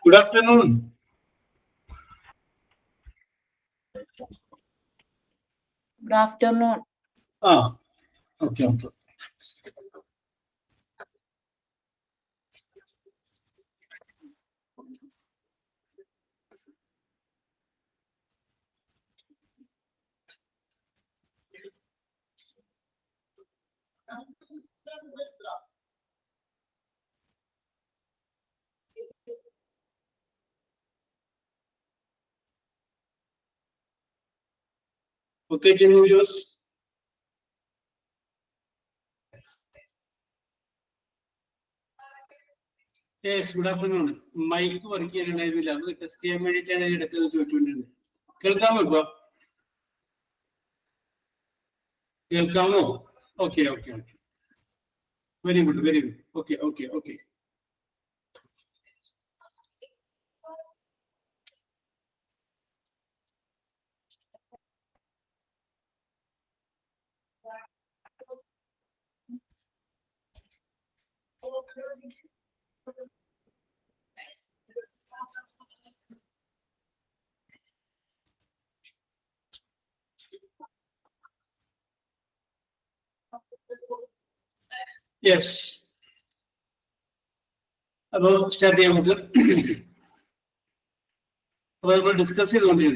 Good afternoon. Good afternoon. Okay. Okay, Jose. Yes, good afternoon. Mike work here in Ivila. Test meditate and Kelkamo. Kelkamo. Okay. Very good. Okay. Yes. About starting we will discuss it only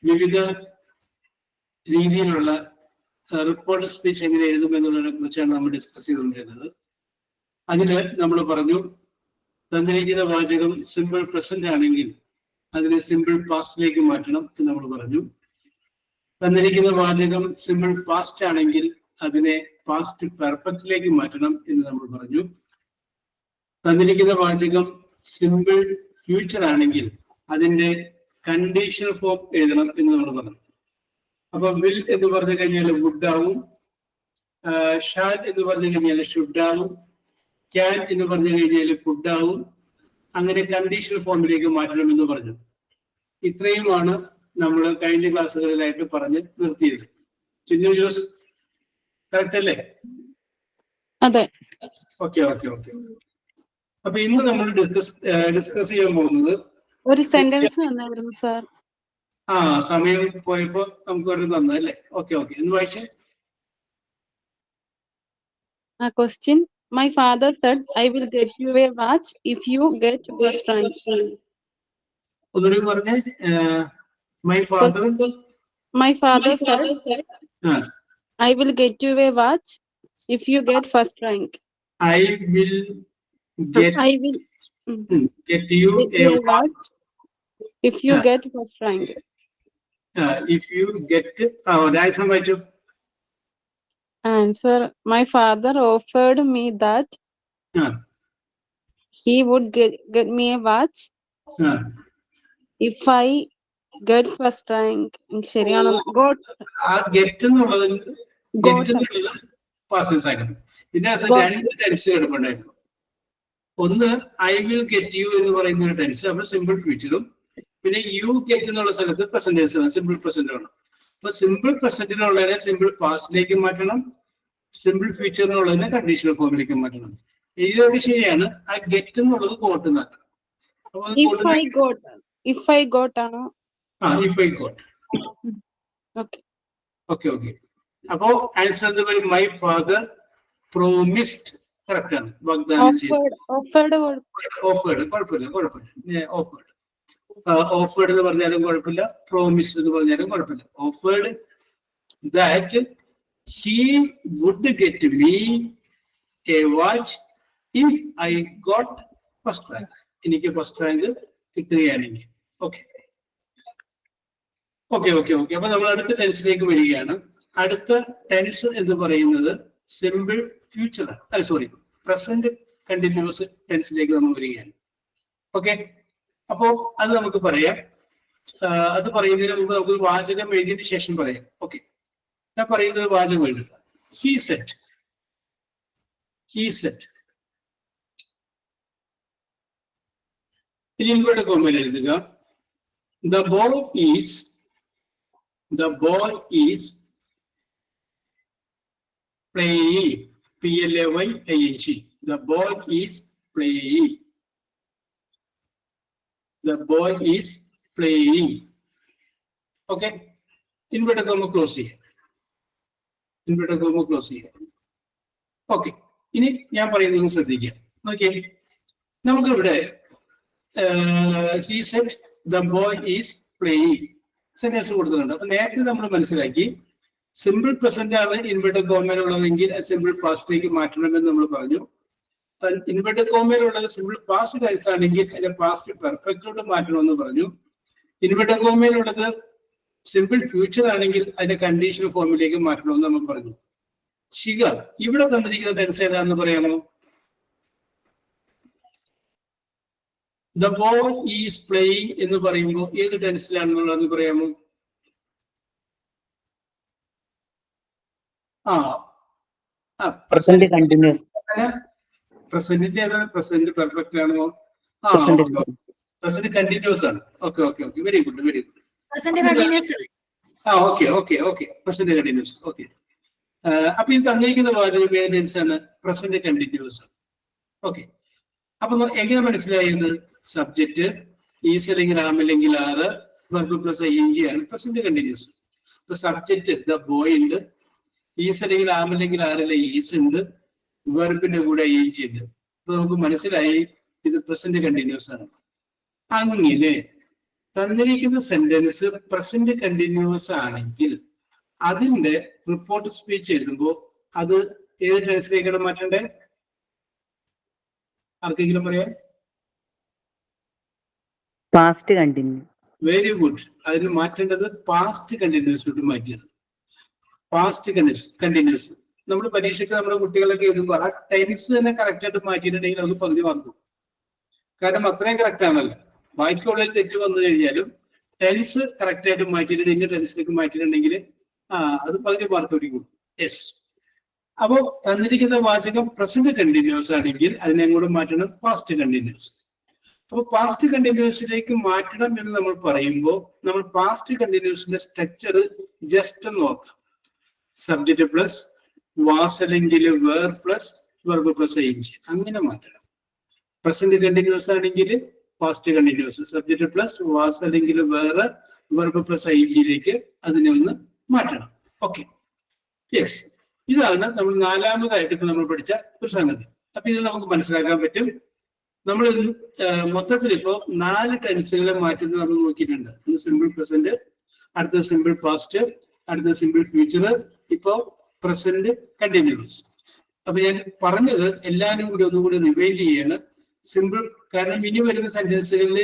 maybe the review report speech discuss it. അതിന് നമ്മൾ പറഞ്ഞു തന്നിരിക്കുന്ന വാചകം simple present ആണെങ്കിൽ അതിനെ simple പാസ്റ്റിലേക്ക് മാറ്റണം എന്ന് നമ്മൾ പറഞ്ഞു. തന്നിരിക്കുന്ന വാചകം സിമ്പിൾ പാസ്റ്റ് ആണെങ്കിൽ അതിനെ പാസ്റ്റ് പെർഫെക്റ്റിലേക്ക് മാറ്റണം എന്ന് നമ്മൾ പറഞ്ഞു. തന്നിരിക്കുന്ന വാചകം സിമ്പിൾ ഫ്യൂച്ചർ ആണെങ്കിൽ അതിന്റെ കണ്ടീഷണൽ ഫോം എഴുതണം എന്ന് നമ്മൾ പറഞ്ഞു. അപ്പൊ വിൽ എന്ന് പറഞ്ഞു കഴിഞ്ഞാൽ വുഡ് ആവും, ഷാൽ എന്ന് പറഞ്ഞു കഴിഞ്ഞാൽ ഷുഡ് ആവും, ക്യാൻ എന്ന് പറഞ്ഞു കഴിഞ്ഞാൽ കുഡ് ആവും. അങ്ങനെ കണ്ടീഷണൽ ഫോമിലേക്ക് മാറ്റണം എന്ന് പറഞ്ഞു. ഇത്രയുമാണ് നമ്മൾ കഴിഞ്ഞ ക്ലാസ്സുകളിലായിട്ട് പറഞ്ഞ് നിർത്തിയത്. ചിന്നു ജോസ് കറക്റ്റ് അല്ലേ? അതെ. ഓക്കെ. അപ്പൊ ഇന്ന് നമ്മൾ ഡിസ്കസ് ചെയ്യാൻ പോകുന്നത് ഒരു സെന്റൻസ് തന്നായിരുന്നു സാർ. സമയം പോയപ്പോ നമുക്ക് ഒരു തന്നല്ലേ? ഓക്കെ. എന്ന് വായിച്ചേ. Question. My father said, I will get you a watch if you get first rank. ഒന്നുകൂടി പറഞ്ഞേ. My father said, I will get you a watch if you get first rank. I will get you a watch if you get first rank. If you get Answer. My father offered me that he would get me a watch if I get first rank. ശരിയാണോ? ഇതിനകത്ത് രണ്ട് tense കിടപ്പുണ്ടായിരുന്നു. ഒന്ന് I will get you എന്ന് പറയുന്ന ഒരു tense, അപ്പൊ simple ഫ്യൂച്ചറും, പിന്നെ you get എന്നുള്ള സ്ഥലത്ത് പ്രസന്റ് ടെൻസ് ആണ്, സിമ്പിൾ പ്രസന്റ് ആണ്. അപ്പൊ സിമ്പിൾ പ്രസന്റിനുള്ളതിനെ സിമ്പിൾ പാസ്റ്റിലേക്ക് മാറ്റണം, സിമ്പിൾ ഫ്യൂച്ചറിനുള്ളതിനെ കണ്ടീഷണൽ ഫോമിലേക്ക് മാറ്റണം. ഇതൊക്കെ ശരിയാണ്. ആ ഗെറ്റ് എന്നുള്ളത് ഗോട്ട് എന്നാക്കണം. ഓക്കെ. അപ്പോ ആൻസർ എന്താ പറയും? My father promised. കറക്റ്റ് ആണ്. വാഗ്ദാനം ചെയ്തു. ഓഫേർഡ് എന്ന് പറഞ്ഞാലും കുഴപ്പമില്ല, പ്രോമിസ്ഡ് എന്ന് പറഞ്ഞാലും കുഴപ്പമില്ല. Offered that he would get me a watch if I got first rank. എനിക്ക് ഫസ്റ്റ് റാങ്ക് കിട്ടുകയാണെങ്കിൽ. ഓക്കെ. അപ്പൊ നമ്മൾ അടുത്ത ടെൻസിലേക്ക് വരികയാണ്. അടുത്ത ടെൻസ് എന്ന് പറയുന്നത് സിമ്പിൾ ഫ്യൂച്ചർ ആണ്. പ്രസന്റ് കണ്ടിന്യൂസ് ടെൻസിലേക്ക് നമ്മൾ വരികയാണ്. ഓക്കെ. അപ്പോ അത് നമുക്ക് പറയാം. അത് പറയുന്നതിന് മുമ്പ് നമുക്ക് വാചകം എഴുതിയതിനു ശേഷം പറയാം. ഓക്കെ. ഞാൻ പറയുന്നത് വാചകം എഴുതുക. He said. ഇനി ഇങ്ങോട്ട് കോമയിൽ എഴുതുക. The boy is playing. PLAYING. The boy is playing. the boy is playing. Okay, inverted comma close here. Inverted comma close here. Okay, ഇനി ഞാൻ പറയുന്നത് ശ്രദ്ധിക്കുക. Okay, നമുക്ക് ഇവിടെ he said the boy is playing sentence കൊടുക്കുന്നുണ്ട്. അപ്പൊ നേരത്തെ നമ്മൾ മനസ്സിലാക്കി സിമ്പിൾ പ്രസന്റ് ആണ് ഇൻവെർട്ടഡ് കോമയിലുള്ളതെങ്കിൽ സിമ്പിൾ പാസ്റ്റിലേക്ക് മാറ്റണമെന്ന് നമ്മൾ പറഞ്ഞു. ഇൻവെർട്ടഡ് കോമയിലുള്ളത് സിമ്പിൾ പാസ്റ്റ് ടെൻസ് ആണെങ്കിൽ അതിന്റെ പാസ്റ്റ് പെർഫെക്റ്റോട് മാറ്റണമെന്ന് പറഞ്ഞു. ഇൻവെർട്ടഡ് കോമയിലുള്ളത് സിമ്പിൾ ഫ്യൂച്ചർ ആണെങ്കിൽ അതിന്റെ കണ്ടീഷണൽ ഫോമിലേക്ക് മാറ്റണമെന്ന് നമ്മൾ പറഞ്ഞു. ശിഖ, ഇവിടെ തന്നിരിക്കുന്ന ടെൻസ് ഏതാണെന്ന് പറയാമോ? The boy is playing എന്ന് പറയുമ്പോൾ ഏത് ടെൻസിലാണെന്നുള്ളതെന്ന് പറയാമോ? Present continuous. പ്രസന്റിന്റെ ഏതാണ്? പ്രസന്റ് പെർഫെക്റ്റ് ആണോ? പ്രസന്റ് കണ്ടിന്യൂസ് ആണ്. Okay okay okay, very good very good. Present continuous. Okay okay okay, present continuous. Okay, അപ്പൊ ഇത് തന്നിരിക്കുന്ന വാചകം ഏത് ടെൻസ് ആണ്? Present continuous. ഓക്കെ, അപ്പൊ എങ്ങനെ മനസ്സിലായത്? സബ്ജക്റ്റ് ഈസ് അല്ലെങ്കിൽ ആം അല്ലെങ്കിൽ ആറ്, വെർബ് പ്ലസ് ing ആണ് പ്രസന്റ് കണ്ടിന്യൂസ്. ഇപ്പൊ സബ്ജക്റ്റ് ദ ബോയ് ഉണ്ട്, ഈസ് അല്ലെങ്കിൽ ആം അല്ലെങ്കിൽ ആറിലെ ഈസ് ഉണ്ട്, വെർബിന്റെ കൂടെ ing ഉണ്ട്. അപ്പൊ നമുക്ക് മനസ്സിലായി ഇത് പ്രസന്റ് കണ്ടിന്യൂസ് ആണ്. അങ്ങനെ തന്നിരിക്കുന്ന സെന്റൻസ് പ്രസന്റ് കണ്ടിന്യൂസ് ആണെങ്കിൽ അതിന്റെ റിപ്പോർട്ട് സ്പീച്ച് എഴുതുമ്പോൾ അത് ഏത് ടെൻസിലേക്കാണ് മാറ്റണ്ടേ? ആർക്കെങ്കിലും പറയാം? Past continuous. Very good. അതിന് മാറ്റേണ്ടത് പാസ്റ്റ് കണ്ടിന്യൂസിലോട്ട് മാറ്റിയത്. Past continuous. നമ്മൾ പരീക്ഷയ്ക്ക് നമ്മുടെ കുട്ടികളൊക്കെ എഴുതുമ്പോൾ ആ ടെൻസ് തന്നെ കറക്റ്റ് ആയിട്ട് മാറ്റിയിട്ടുണ്ടെങ്കിൽ അത് പകുതി മാർക്കും. കാരണം അത്രയും കറക്റ്റ് ആണല്ലോ. ബാക്കിയുള്ളതിൽ തെറ്റ് വന്നു കഴിഞ്ഞാലും ടെൻസ് കറക്റ്റ് ആയിട്ട് മാറ്റിയിട്ടുണ്ടെങ്കിൽ ടെൻസിലേക്ക് മാറ്റിയിട്ടുണ്ടെങ്കിൽ അത് പകുതി മാർക്ക് കൊടുക്കും. യെസ്. അപ്പോ തന്നിരിക്കുന്ന വാചകം പ്രസന്റ് കണ്ടിന്യൂസ് ആണെങ്കിൽ അതിനെ അങ്ങോട്ട് മാറ്റണം പാസ്റ്റ് കണ്ടിന്യൂസ്. അപ്പൊ പാസ്റ്റ് കണ്ടിന്യൂസിലേക്ക് മാറ്റണം എന്ന് നമ്മൾ പറയുമ്പോൾ നമ്മൾ പാസ്റ്റ് കണ്ടിന്യൂസിന്റെ സ്ട്രക്ചർ ജസ്റ്റ് നോക്കാം. സബ്ജക്റ്റ് പ്ലസ് വാസ് അല്ലെങ്കിൽ were plus verb plus ing അങ്ങനെ മാറ്റണം. പ്രസന്റ് കണ്ടിന്യൂസ് ആണെങ്കിൽ past continuous, subject plus was അല്ലെങ്കിൽ വേറെ വെർബ് പ്ലസ് ing അതിനെ ഒന്ന് മാറ്റണം. Okay, yes. ഇതാണ് നമ്മൾ നാലാമതായിട്ട് ഇപ്പൊ നമ്മൾ പഠിച്ച ഒരു സംഗതി. അപ്പൊ ഇത് നമുക്ക് മനസ്സിലാക്കാൻ പറ്റും. നമ്മൾ മൊത്തത്തിൽ ഇപ്പോ 4 ടെൻസുകളെ മാറ്റുന്നത് നമ്മൾ നോക്കിയിട്ടുണ്ട്. ഒന്ന് സിമ്പിൾ പ്രസന്റ്, അടുത്തത് സിമ്പിൾ പാസ്റ്റ്, അടുത്തത് സിമ്പിൾ ഫ്യൂച്ചർ, ഇപ്പോ പ്രസന്റ് കണ്ടിന്യൂസ്. അപ്പൊ ഞാൻ പറഞ്ഞത് എല്ലാവരും കൂടി ഒന്നുകൂടി റിവൈൻഡ് ചെയ്യാണ്. സിമ്പിൾ, കാരണം ഇനി വരുന്ന സെന്റൻസുകളിൽ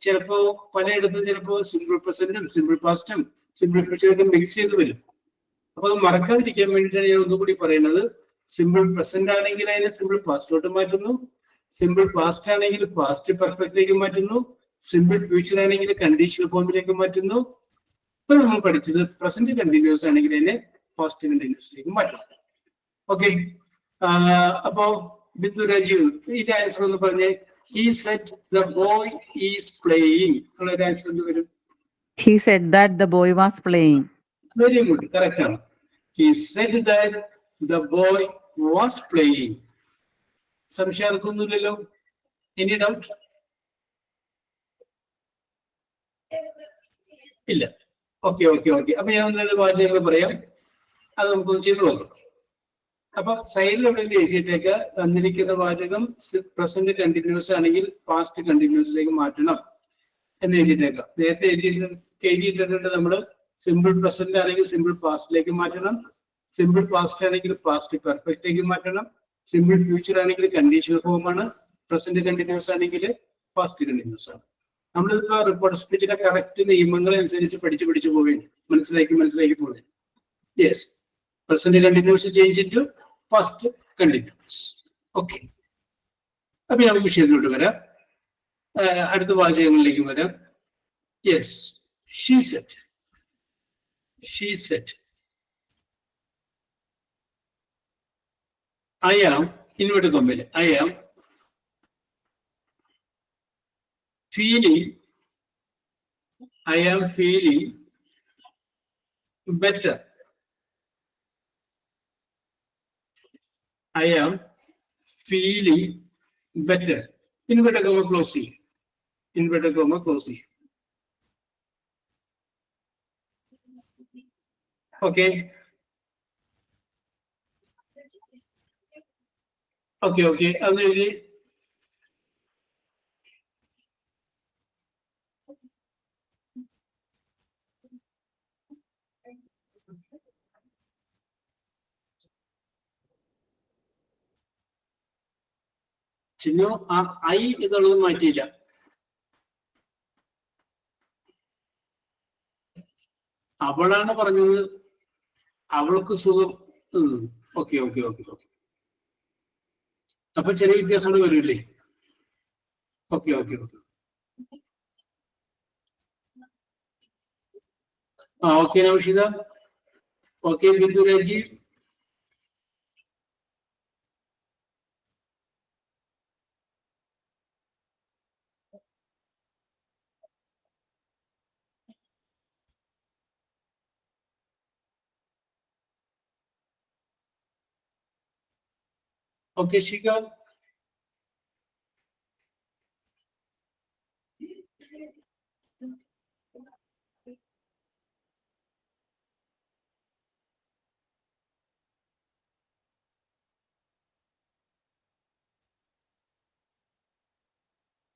ചിലപ്പോ പലയിടത്തും ചിലപ്പോ സിമ്പിൾ പ്രസന്റും സിമ്പിൾ പാസ്റ്റും സിമ്പിൾ ഫ്യൂച്ചറൊക്കെ മിക്സ് ചെയ്ത് വരും. അപ്പൊ അത് മറക്കാതിരിക്കാൻ വേണ്ടിയിട്ടാണ് ഞാൻ ഒന്നുകൂടി പറയുന്നത്. സിമ്പിൾ പ്രസന്റ് ആണെങ്കിൽ അതിനെ സിമ്പിൾ പാസ്റ്റിലോട്ട് മാറ്റുന്നു, സിമ്പിൾ പാസ്റ്റ് ആണെങ്കിൽ പാസ്റ്റ് പെർഫെക്റ്റിലേക്ക് മാറ്റുന്നു, സിമ്പിൾ ഫ്യൂച്ചർ ആണെങ്കിൽ കണ്ടീഷണൽ ഫോമിലേക്ക് മാറ്റുന്നു. ഇപ്പൊ നമ്മൾ പഠിച്ചത് പ്രസന്റ് കണ്ടിന്യൂസ് ആണെങ്കിൽ അതിനെ പാസ്റ്റ് കണ്ടിന്യൂസിലേക്ക് മാറ്റുന്നു. ഓക്കെ, അപ്പോ ബിന്ദു രാജീവ് ഇതിന്റെ ആൻസർ ഒന്ന് പറഞ്ഞേ. He said the boy is playing. ഉള്ള ആൻസർ എന്ത് വരും? He said that the boy was playing. Very good, correct ആണ്. He said that the boy was playing. സംശയം ആർക്കൊന്നുമില്ലല്ലോ? Any doubt? ഇല്ല. Okay okay okay. അപ്പൊ ഞാൻ ഒന്ന് 2 വാചകങ്ങൾ പറയാം, അത് നമുക്കൊന്ന് ചെയ്തു നോക്കാം. അപ്പൊ സൈഡിൽ എവിടെയെങ്കിലും എഴുതിയിട്ടേക്ക് തന്നിരിക്കുന്ന വാചകം പ്രസന്റ് കണ്ടിന്യൂസ് ആണെങ്കിൽ പാസ്റ്റ് കണ്ടിന്യൂസിലേക്ക് മാറ്റണം എന്ന് എഴുതിയിട്ടേക്കാം. നേരത്തെ എഴുതിയിട്ടുണ്ട് നമ്മള് സിമ്പിൾ പ്രസന്റ് ആണെങ്കിൽ സിമ്പിൾ പാസ്റ്റിലേക്ക് മാറ്റണം, സിമ്പിൾ പാസ്റ്റ് ആണെങ്കിൽ പാസ്റ്റ് പെർഫെക്റ്റിലേക്ക് മാറ്റണം, സിമ്പിൾ ഫ്യൂച്ചർ ആണെങ്കിൽ കണ്ടീഷണൽ ഫോമാണ്, പ്രസന്റ് കണ്ടിന്യൂസ് ആണെങ്കിൽ പാസ്റ്റ് കണ്ടിന്യൂസ് ആണ്. നമ്മളിപ്പോ റിപ്പോർട്ട് സ്പീച്ചിന്റെ കറക്റ്റ് നിയമങ്ങൾ അനുസരിച്ച് പഠിച്ചു പോവുകയാണ്. മനസ്സിലാക്കി പോവുകയാണ്. Yes, present continuous change into past continuous. Okay, അപ്പൊ നമുക്ക് വിഷയത്തിലോട്ട് വരാം. അടുത്ത വാചകങ്ങളിലേക്ക് വരാം. Yes, she said I am, inverted കോമയിൽ, I am feeling better. I am feeling better. Inverted comma close ചെയ്യും. ഇൻവെർട്ടഡ് കോമ ക്ലോസ് ചെയ്യും. ഓക്കെ ഓക്കെ ഓക്കെ അത് എഴുതി. ചിഹ്നം ആ ഐ എന്നുള്ളത് മാറ്റിയില്ല. അവളാണ് പറഞ്ഞത് അവൾക്ക് സുഖം. Okay okay okay okay. അപ്പൊ ചെറിയ വ്യത്യാസങ്ങൾ വരില്ലേ? Okay okay okay. ആ okay Naushitha. Okay Bindu Rajeev. Okay Shikha.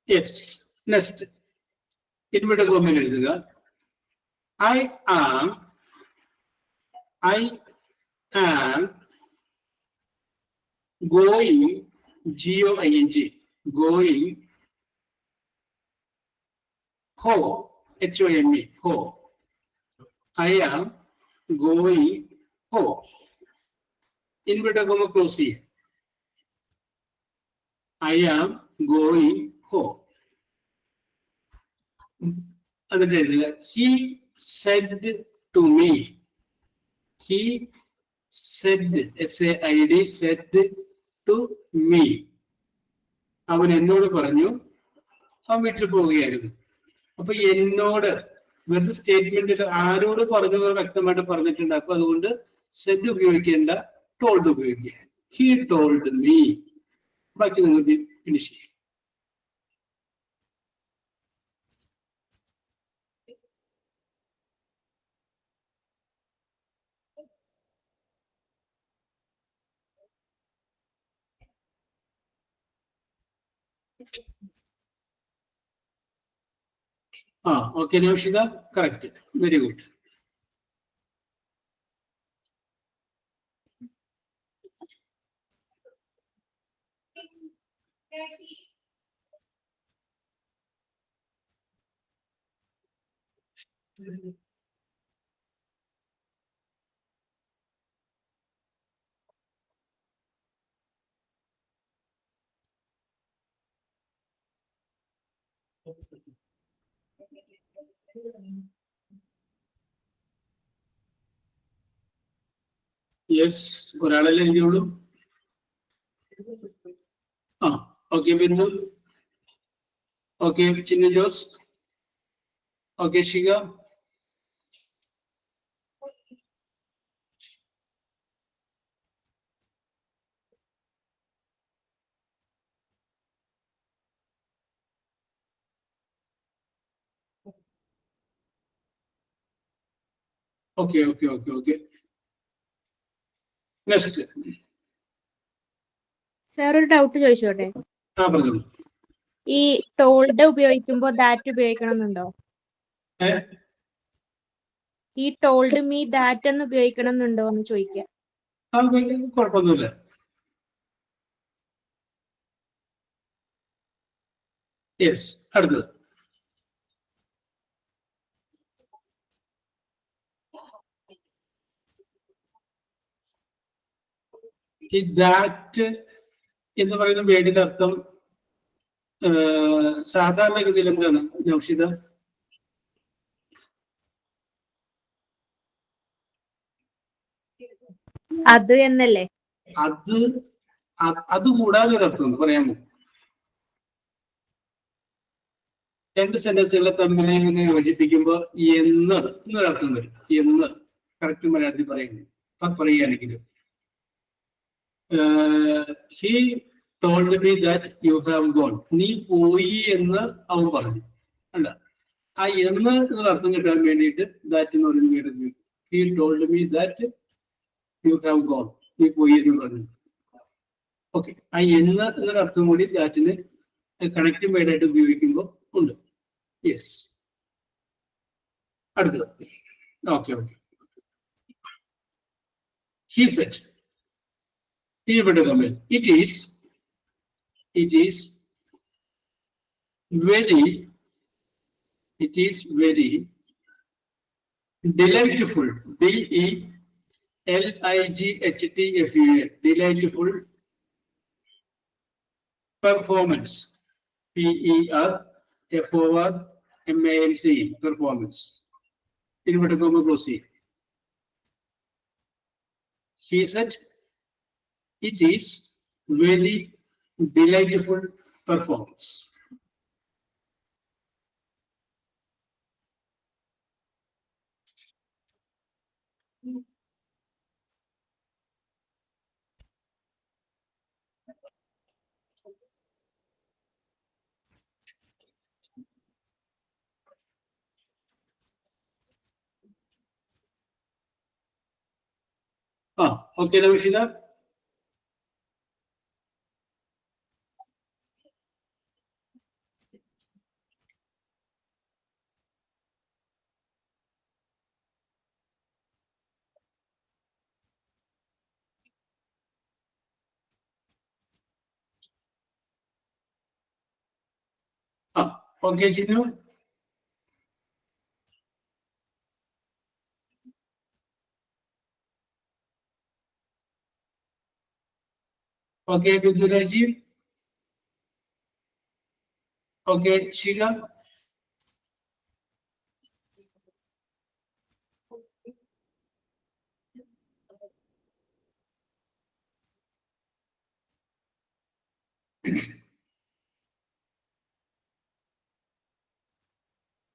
Yes. Next inverted കോമയിൽ എഴുതുക. I am going, G-O-I-N-G, going home, H-O-M-E, home. I am going home. Inverted comma close here. I am going home. He said to me. He said, S-A-I-D, said to me. അവൻ എന്നോട് പറഞ്ഞു അവൻ വീട്ടിൽ പോവുകയായിരുന്നു. അപ്പൊ എന്നോട് വെറുതെ സ്റ്റേറ്റ്മെന്റിൽ ആരോട് പറഞ്ഞു വ്യക്തമായിട്ട് പറഞ്ഞിട്ടുണ്ട്. അപ്പൊ അതുകൊണ്ട് സെഡ് ഉപയോഗിക്കേണ്ട, ടോൾഡ് ഉപയോഗിക്കുക. He told me. ബാക്കി നിങ്ങൾക്ക് ഫിനിഷ് ചെയ്യാം. ആ okay Naushitha, correct, very good. Yes, ഒരാളല്ലേ എഴുതിയോളൂ. ആ okay Bindu. Okay Chinnu Jose. Okay Shikha. Okay okay okay okay. Next. Sir ഒരു ഡൗട്ട് ചോദിച്ചോട്ടെ? ആ പറഞ്ഞോളൂ. ഈ ടോൾഡ് ഉപയോഗിക്കുമ്പോ ദാറ്റ് ഉപയോഗിക്കണം എന്നുണ്ടോ? ഈ ടോൾഡ് മീ ദാറ്റ് എന്ന് ഉപയോഗിക്കണം എന്നുണ്ടോ എന്ന് ചോദിക്കാം. കുഴപ്പമൊന്നുമില്ല. യെസ്. അടുത്തത് ഈ ദാറ്റ് എന്ന് പറയുന്ന വേർഡിന്റെ അർത്ഥം സാധാരണഗതിയിൽ എന്താണ് നൗഷിത? അത് എന്നല്ലേ? അത് കൂടാതെ ഒരു അർത്ഥം പറയാമോ? രണ്ട് സെന്റൻസുകളെ തമ്മിൽ ഇങ്ങനെ യോജിപ്പിക്കുമ്പോ എന്നൊരർത്ഥം വരും. എന്ന് കറക്റ്റ് മലയാളത്തിൽ പറയുകയാണെങ്കിൽ he told me that you have gone. നീ പോയി എന്ന് അവൻ പറഞ്ഞു. അല്ല, ആ എന്ന് എന്നുള്ള അർത്ഥം കിട്ടാൻ വേണ്ടിയിട്ട് ദാറ്റ് എന്ന് പറയുന്ന വേർഡ് ഉപയോഗിക്കും. He told me that you have gone, നീ പോയി എന്ന് പറഞ്ഞു. ഓക്കെ, ആ എന്ന് എന്നൊരു അർത്ഥം കൂടി ദാറ്റിന് കണക്റ്റീവ് വേർഡായിട്ട് ഉപയോഗിക്കുമ്പോൾ ഉണ്ട്. യെസ്, അടുത്തത്. Okay okay. He said, ഇവിടെ comment, it is very delightful, delightful, delightful performance, performance, performance. ഇവിടെ comment close ചെയ്യും. He said, it is very delightful performance. Okay, Navishida. Okay, Chinu. Okay, Viduraji. Okay, Sheila.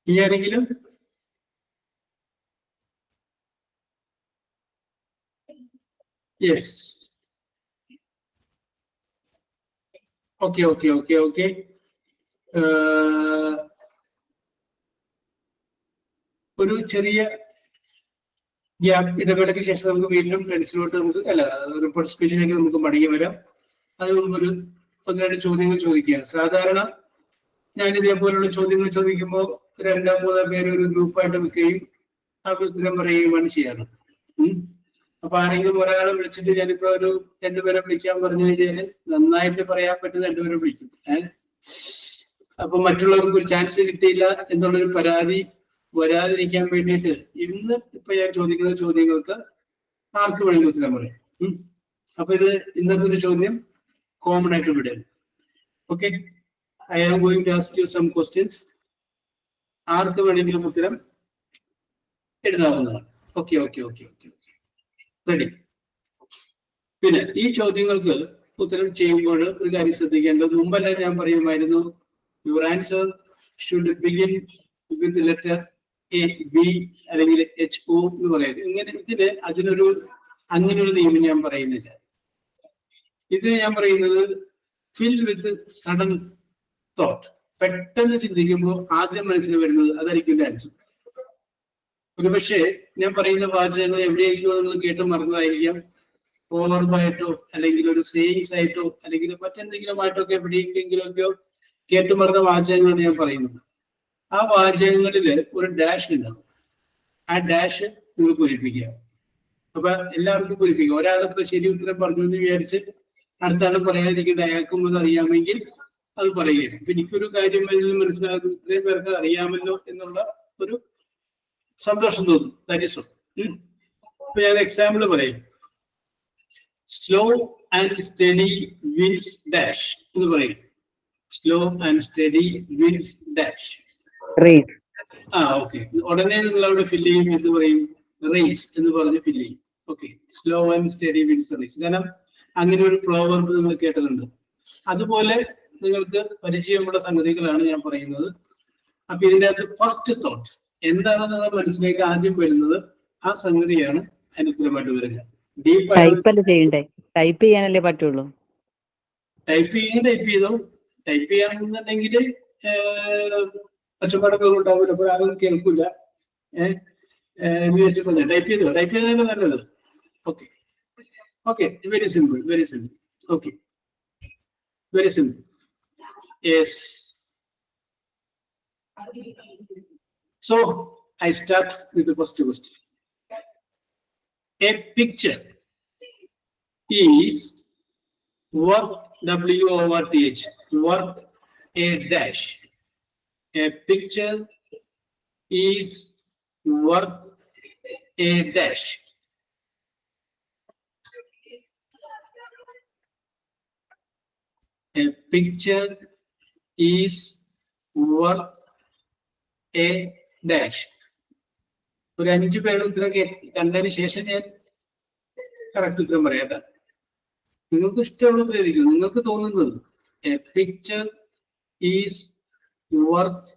ആരെങ്കിലും? Yes. Okay. ഒരു ചെറിയ gap ഇടവേളയ്ക്ക് ശേഷം നമുക്ക് വീണ്ടും പെൻസിലോട്ട് നമുക്ക് റിപ്പോർട്ട് സ്പീച്ചിലേക്ക് നമുക്ക് മടങ്ങി വരാം. അത് മുമ്പൊരു 1-2 ചോദ്യങ്ങൾ ചോദിക്കുകയാണ്. സാധാരണ ഞാൻ ഇതേപോലുള്ള ചോദ്യങ്ങൾ ചോദിക്കുമ്പോൾ 2-3 പേര് ഒരു ഗ്രൂപ്പായിട്ട് വെക്കുകയും ആ ഉത്തരം പറയുകയുമാണ് ചെയ്യാറ്. അപ്പൊ ആരെങ്കിലും ഒരാളെ വിളിച്ചിട്ട് ഞാനിപ്പോ ഒരു 2 പേരെ വിളിക്കാൻ പറഞ്ഞു കഴിഞ്ഞാല് നന്നായിട്ട് പറയാൻ പറ്റുന്ന 2 പേരെ വിളിക്കും. അപ്പൊ മറ്റുള്ളവർക്ക് ഒരു ചാൻസ് കിട്ടിയില്ല എന്നുള്ളൊരു പരാതി വരാതിരിക്കാൻ വേണ്ടിയിട്ട് ഇന്ന് ഇപ്പൊ ഞാൻ ചോദിക്കുന്ന ചോദ്യങ്ങൾക്ക് ആർക്ക് വേണമെങ്കിൽ ഉത്തരം പറയാം. അപ്പൊ ഇത് ഇന്നത്തെ ഒരു ചോദ്യം കോമൺ ആയിട്ട് വിടുക. Okay, I am going to ask you some questions. ആർക്ക് വേണമെങ്കിലും ഉത്തരം എഴുതാവുന്നതാണ്. ഓക്കെ. റെഡി? പിന്നെ ഈ ചോദ്യങ്ങൾക്ക് ഉത്തരം ചെയ്യുമ്പോൾ ഒരു കാര്യം ശ്രദ്ധിക്കേണ്ടത്, മുമ്പല്ല ഞാൻ പറയുമായിരുന്നു your answer should begin with letter A, B അല്ലെങ്കിൽ HO എന്ന് പറയുന്നത്. ഇങ്ങനെ ഇതിന് അങ്ങനെ ഒരു നിയമം ഞാൻ പറയുന്നില്ല. ഇത് ഞാൻ പറയുന്നത് ഫിൽ വിത്ത് സഡൻ തോട്ട്. പെട്ടെന്ന് ചിന്തിക്കുമ്പോൾ ആദ്യം മനസ്സിൽ വരുന്നത് അതായിരിക്കും ആൻസർ. ഒരുപക്ഷെ ഞാൻ പറയുന്ന വാചകങ്ങൾ എവിടെയെങ്കിലും നിങ്ങൾ കേട്ട് മറന്നതായിരിക്കാം. ഓവർബായിട്ടോ അല്ലെങ്കിൽ ഒരു സേയിങ്സ് ആയിട്ടോ അല്ലെങ്കിൽ മറ്റെന്തെങ്കിലും ആയിട്ടൊക്കെ എവിടെയെങ്കിലുമൊക്കെയോ കേട്ട് മറന്ന വാചകങ്ങളാണ് ഞാൻ പറയുന്നത്. ആ വാചകങ്ങളിൽ ഒരു ഡാഷ് ഉണ്ടാവും. ആ ഡാഷ് നിങ്ങൾ പൂരിപ്പിക്കുക. അപ്പൊ എല്ലാവർക്കും പൂരിപ്പിക്കുക. ഒരാളിപ്പോ ശരി ഉത്തരം പറഞ്ഞു എന്ന് വിചാരിച്ച് അടുത്ത ആൾ പറയാതിരിക്കേണ്ട, അയാൾക്കും അത് അറിയാമെങ്കിൽ അത് പറയുക. അപ്പൊ എനിക്കൊരു കാര്യം മനസ്സിലാക്കുന്നത് ഇത്രയും പേർക്ക് അറിയാമല്ലോ എന്നുള്ള ഒരു സന്തോഷം തോന്നും. That is all. ഇപ്പൊ ഞാൻ എക്സാമ്പിൾ പറയാം. Slow and steady wins dash എന്ന് പറയും. Slow and steady wins dash. Okay, ഉടനെ നിങ്ങൾ അവിടെ ഫില്ല് ചെയ്യും. എന്ന് പറയും റേസ് എന്ന് പറഞ്ഞ് ഫില്ല് ചെയ്യും. Okay, slow and steady wins race. കാരണം അങ്ങനെ ഒരു പ്രോവർബ് നിങ്ങൾ കേട്ടിട്ടുണ്ട്. അതുപോലെ നിങ്ങൾക്ക് പരിചയമുള്ള സംഗതികളാണ് ഞാൻ പറയുന്നത്. അപ്പൊ ഇതിന്റെ അകത്ത് ഫസ്റ്റ് തോട്ട് എന്താണെന്ന് നിങ്ങൾ മനസ്സിലേക്ക് ആദ്യം വരുന്നത് ആ സംഗതിയാണ് അതിന് ഉത്തരമായിട്ട് വരിക. ടൈപ്പ് ചെയ്യാനല്ലേ പറ്റുള്ളൂ. ടൈപ്പ് ചെയ്തോ. ടൈപ്പ് ചെയ്യണമെന്നുണ്ടെങ്കിൽ ഒച്ചപ്പാടൊക്കെ ഉണ്ടാവില്ല, അപ്പോൾ ആരും കേൾക്കില്ല. വിചാരിച്ചിട്ട് ടൈപ്പ് ചെയ്തതാണ് നല്ലത്. Okay okay, very simple, very simple. Okay, very simple. Yes. So I start with the first question. A picture is worth W-O-R-T-H, worth a dash. A picture is worth a dash. A picture is worth a dash. ഒരു 5 പേരുടെ ഉത്തരം കണ്ടതിന് ശേഷം ഞാൻ correct ഉത്തരം പറയാം. നിങ്ങൾക്ക് ഇഷ്ടമുള്ള ഉത്തരം എഴുതിക്കും, നിങ്ങൾക്ക് തോന്നുന്നത്. A picture is worth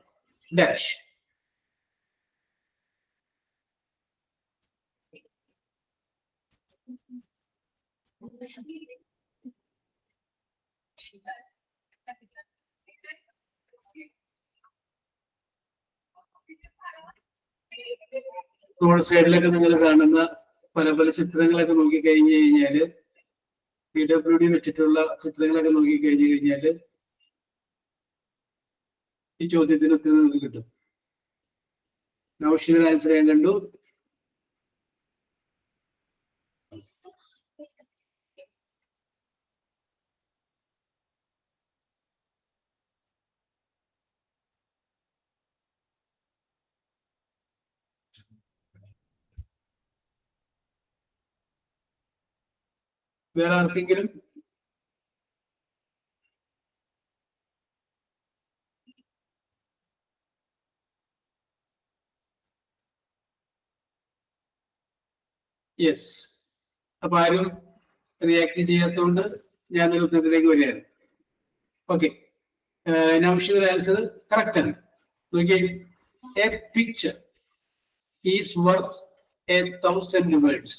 dash. Road സൈഡിലൊക്കെ നിങ്ങൾ കാണുന്ന പല പല ചിത്രങ്ങളൊക്കെ നോക്കിക്കഴിഞ്ഞു കഴിഞ്ഞാല്, PWD വെച്ചിട്ടുള്ള ചിത്രങ്ങളൊക്കെ നോക്കിക്കഴിഞ്ഞു കഴിഞ്ഞാല് ഈ ചോദ്യത്തിന് ഉത്തരം നിങ്ങൾക്ക് കിട്ടും. നൗഷീദ് ആൻസർ ഞാൻ കണ്ടു. വേറെ ആർക്കെങ്കിലും? യെസ്. അപ്പൊ ആരും റിയാക്ട് ചെയ്യാത്തതുകൊണ്ട് ഞാൻ ഒരു ഉത്തരത്തിലേക്ക് വരികയാണ്. ഓക്കെ, നൗഷീദ് ആൻസർ കറക്റ്റ് ആണ്. നോക്കിയേ, A picture is worth 1000 words.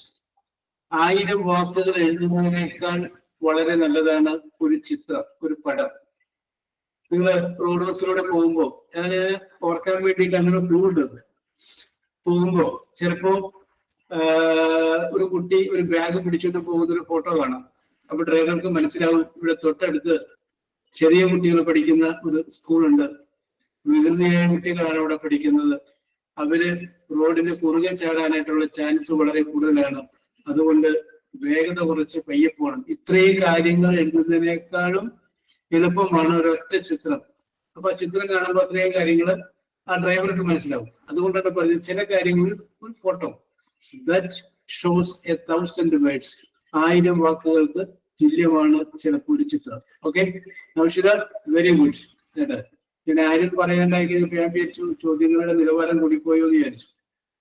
1000 വാക്കുകൾ എഴുതുന്നതിനേക്കാൾ വളരെ നല്ലതാണ് ഒരു ചിത്രം, ഒരു പടം. നിങ്ങൾ റോഡ് വക്കിലൂടെ പോകുമ്പോ, ഞാൻ ഓർക്കാൻ വേണ്ടിയിട്ട് അങ്ങനെ ക്ലൂ ഉണ്ടത്. പോകുമ്പോ ചിലപ്പോ ഒരു കുട്ടി ഒരു ബാഗ് പിടിച്ചുകൊണ്ട് പോകുന്ന ഒരു ഫോട്ടോ കാണാം. അപ്പൊ ഡ്രൈവർക്ക് മനസ്സിലാവും ഇവിടെ തൊട്ടടുത്ത് ചെറിയ കുട്ടികൾ പഠിക്കുന്ന ഒരു സ്കൂളുണ്ട്, വികൃതിയായ കുട്ടികളാണ് അവിടെ പഠിക്കുന്നത്. അവര് റോഡിന് കുറുകെ ചാടാനായിട്ടുള്ള ചാൻസ് വളരെ കൂടുതലാണ്. അതുകൊണ്ട് വേഗത കുറച്ച് പയ്യെ പോകണം. ഇത്രയും കാര്യങ്ങൾ എഴുതുന്നതിനേക്കാളും എളുപ്പമാണ് ഒരൊറ്റ ചിത്രം. അപ്പൊ ആ ചിത്രം കാണുമ്പോൾ അത്രയും കാര്യങ്ങൾ ആ ഡ്രൈവർക്ക് മനസ്സിലാവും. അതുകൊണ്ടാണ് പറഞ്ഞത് ചില കാര്യങ്ങളിൽ ഒരു ഫോട്ടോ ദാറ്റ് ഷോസ് 1000 words. 1000 വാക്കുകൾക്ക് തുല്യമാണ് ചിലപ്പോൾ ഒരു ചിത്രം. Okay Naushida, very good. ഞാൻ ആരും പറയാണ്ടായിരിക്കും, ഞാൻ വിചാരിച്ചു ചോദ്യങ്ങളുടെ നിലവാരം കൂടിപ്പോയോ എന്ന് വിചാരിച്ചു.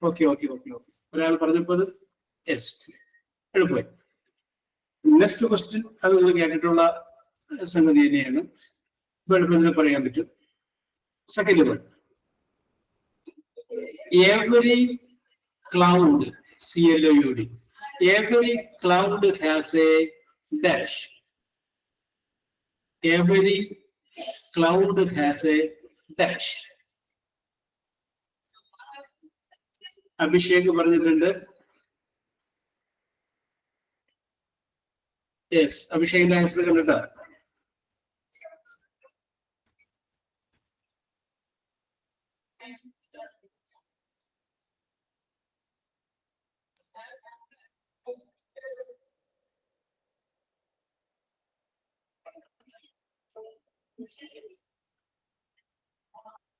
ഓക്കെ ഓക്കെ ഓക്കെ ഓക്കെ, ഒരാൾ പറഞ്ഞപ്പോൾ യെസ്, എളുപ്പമായി. നെക്സ്റ്റ് ക്വസ്റ്റ്യൻ, അത് നിങ്ങൾ കേട്ടിട്ടുള്ള സംഗതി തന്നെയാണ്, എളുപ്പത്തിൽ പറയാൻ പറ്റും. Second one, every cloud, CLOUD, every cloud has a dash. Every cloud has a dash. Abhishek പറഞ്ഞിട്ടുണ്ട്. യെസ്, അഭിഷേകിന്റെ ആൻസർ കണ്ടിട്ടാ.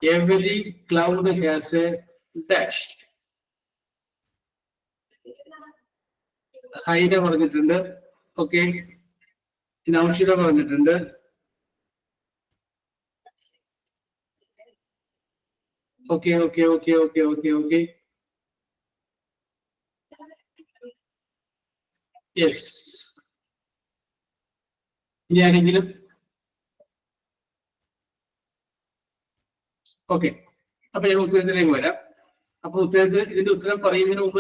Every cloud has a dash. ഹൈന പറഞ്ഞിട്ടുണ്ട്. ഓക്കെ, നൗഷിദ പറഞ്ഞിട്ടുണ്ട്. Okay okay okay okay okay okay, yes. ഇനി ആരെങ്കിലും? ഓക്കെ, അപ്പൊ ഞാൻ ഉത്തരത്തിലേക്ക് വരാം. അപ്പൊ ഉത്തരത്തിൽ ഇതിന്റെ ഉത്തരം പറയുന്നതിന് മുമ്പ്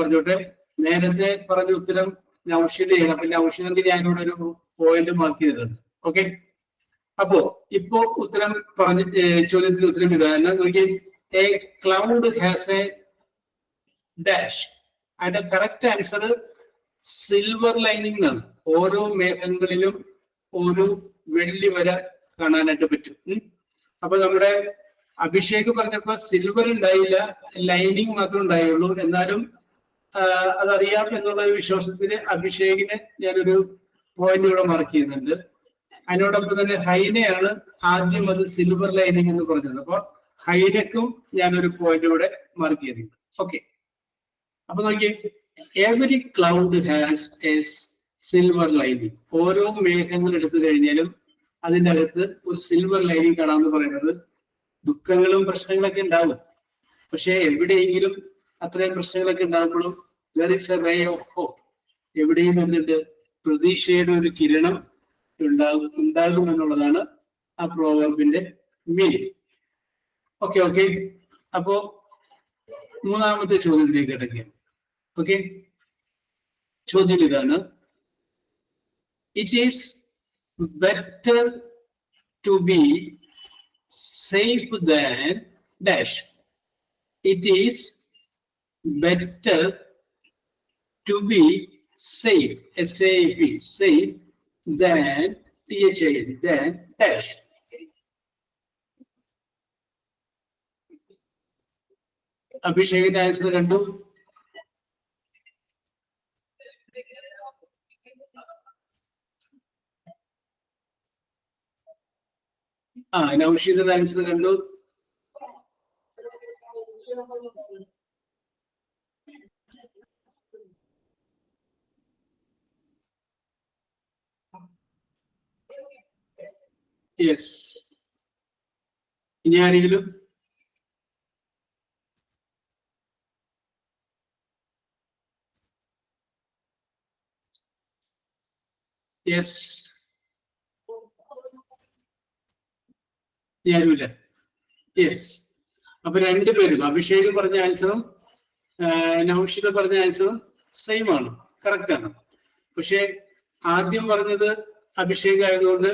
പറഞ്ഞോട്ടെ, നേരത്തെ പറഞ്ഞ ഉത്തരം നൗഷിദയാണ്. അപ്പൊ നൗഷിദക്ക് ഞാനിവിടെ ഒരു പോയിന്റ് മാർക്ക് ചെയ്തിട്ടുണ്ട്. ഓക്കെ, അപ്പോ ഇപ്പോ ഉത്തരം പറഞ്ഞ ചോദ്യത്തിന് ഉത്തരം ഇതാണ്. നോക്കി, A cloud has A dash. അതിന്റെ കറക്റ്റ് ആൻസർ സിൽവർ ലൈനിങ് ആണ്. ഓരോ മേഘങ്ങളിലും ഒരു വെള്ളി വര കാണാനായിട്ട് പറ്റും. അപ്പൊ നമ്മുടെ അഭിഷേക് പറഞ്ഞപ്പോ സിൽവർ ഉണ്ടായില്ല, ലൈനിങ് മാത്രമേ ഉണ്ടായുള്ളൂ. എന്നാലും അതറിയാം എന്നുള്ള ഒരു വിശ്വാസത്തിന് അഭിഷേകിന് ഞാനൊരു പോയിന്റ് ഇവിടെ മാർക്ക് ചെയ്യുന്നുണ്ട്. അതിനോടൊപ്പം തന്നെ ഹൈനയാണ് ആദ്യം അത് സിൽവർ ലൈനിങ് എന്ന് പറഞ്ഞത്. അപ്പൊ ഹൈനക്കും ഞാനൊരു പോയിന്റ് ഇവിടെ മാർക്ക് ചെയ്തിട്ടുണ്ട്. ഓക്കെ, അപ്പൊ നോക്കിയേ, every cloud has A silver lining. ഓരോ മേഘങ്ങൾ എടുത്തു കഴിഞ്ഞാലും അതിൻ്റെ അകത്ത് ഒരു സിൽവർ ലൈനിങ് കാണാമെന്ന് പറയുന്നത് ദുഃഖങ്ങളും പ്രശ്നങ്ങളൊക്കെ ഉണ്ടാവും. പക്ഷെ എവിടെയെങ്കിലും അത്രയും പ്രശ്നങ്ങളൊക്കെ ഉണ്ടാകുമ്പോഴും there is a ray of hope. എവിടെയും എന്നിട്ട് പ്രതീക്ഷയുടെ ഒരു കിരണം ഉണ്ടാകും എന്നുള്ളതാണ് ആ പ്രോവർബിന്റെ മീനിങ്. ഓക്കെ ഓക്കെ, അപ്പോ മൂന്നാമത്തെ ചോദ്യത്തിലേക്ക് കിടക്കുകയാണ്. ഓക്കെ, ചോദ്യം ഇതാണ്. It is better to be safe than dash. It is better to be safe, S-A-F-E, safe than T-H-A-N, than dash. അഭിഷേകിന്റെ ആൻസർ കണ്ടു. നൗഷീദിന്റെ ആൻസർ കണ്ടു. യെസ്, ഇനി ആരെങ്കിലും? യെസ്, ഞാനുമില്ല. യെസ്, അപ്പൊ രണ്ടുപേരും അഭിഷേക് പറഞ്ഞ ആൻസറും നൗഷിദ പറഞ്ഞ ആൻസറും സെയിം ആണ്, കറക്റ്റ് ആണ്. പക്ഷെ ആദ്യം പറഞ്ഞത് അഭിഷേക് ആയതുകൊണ്ട്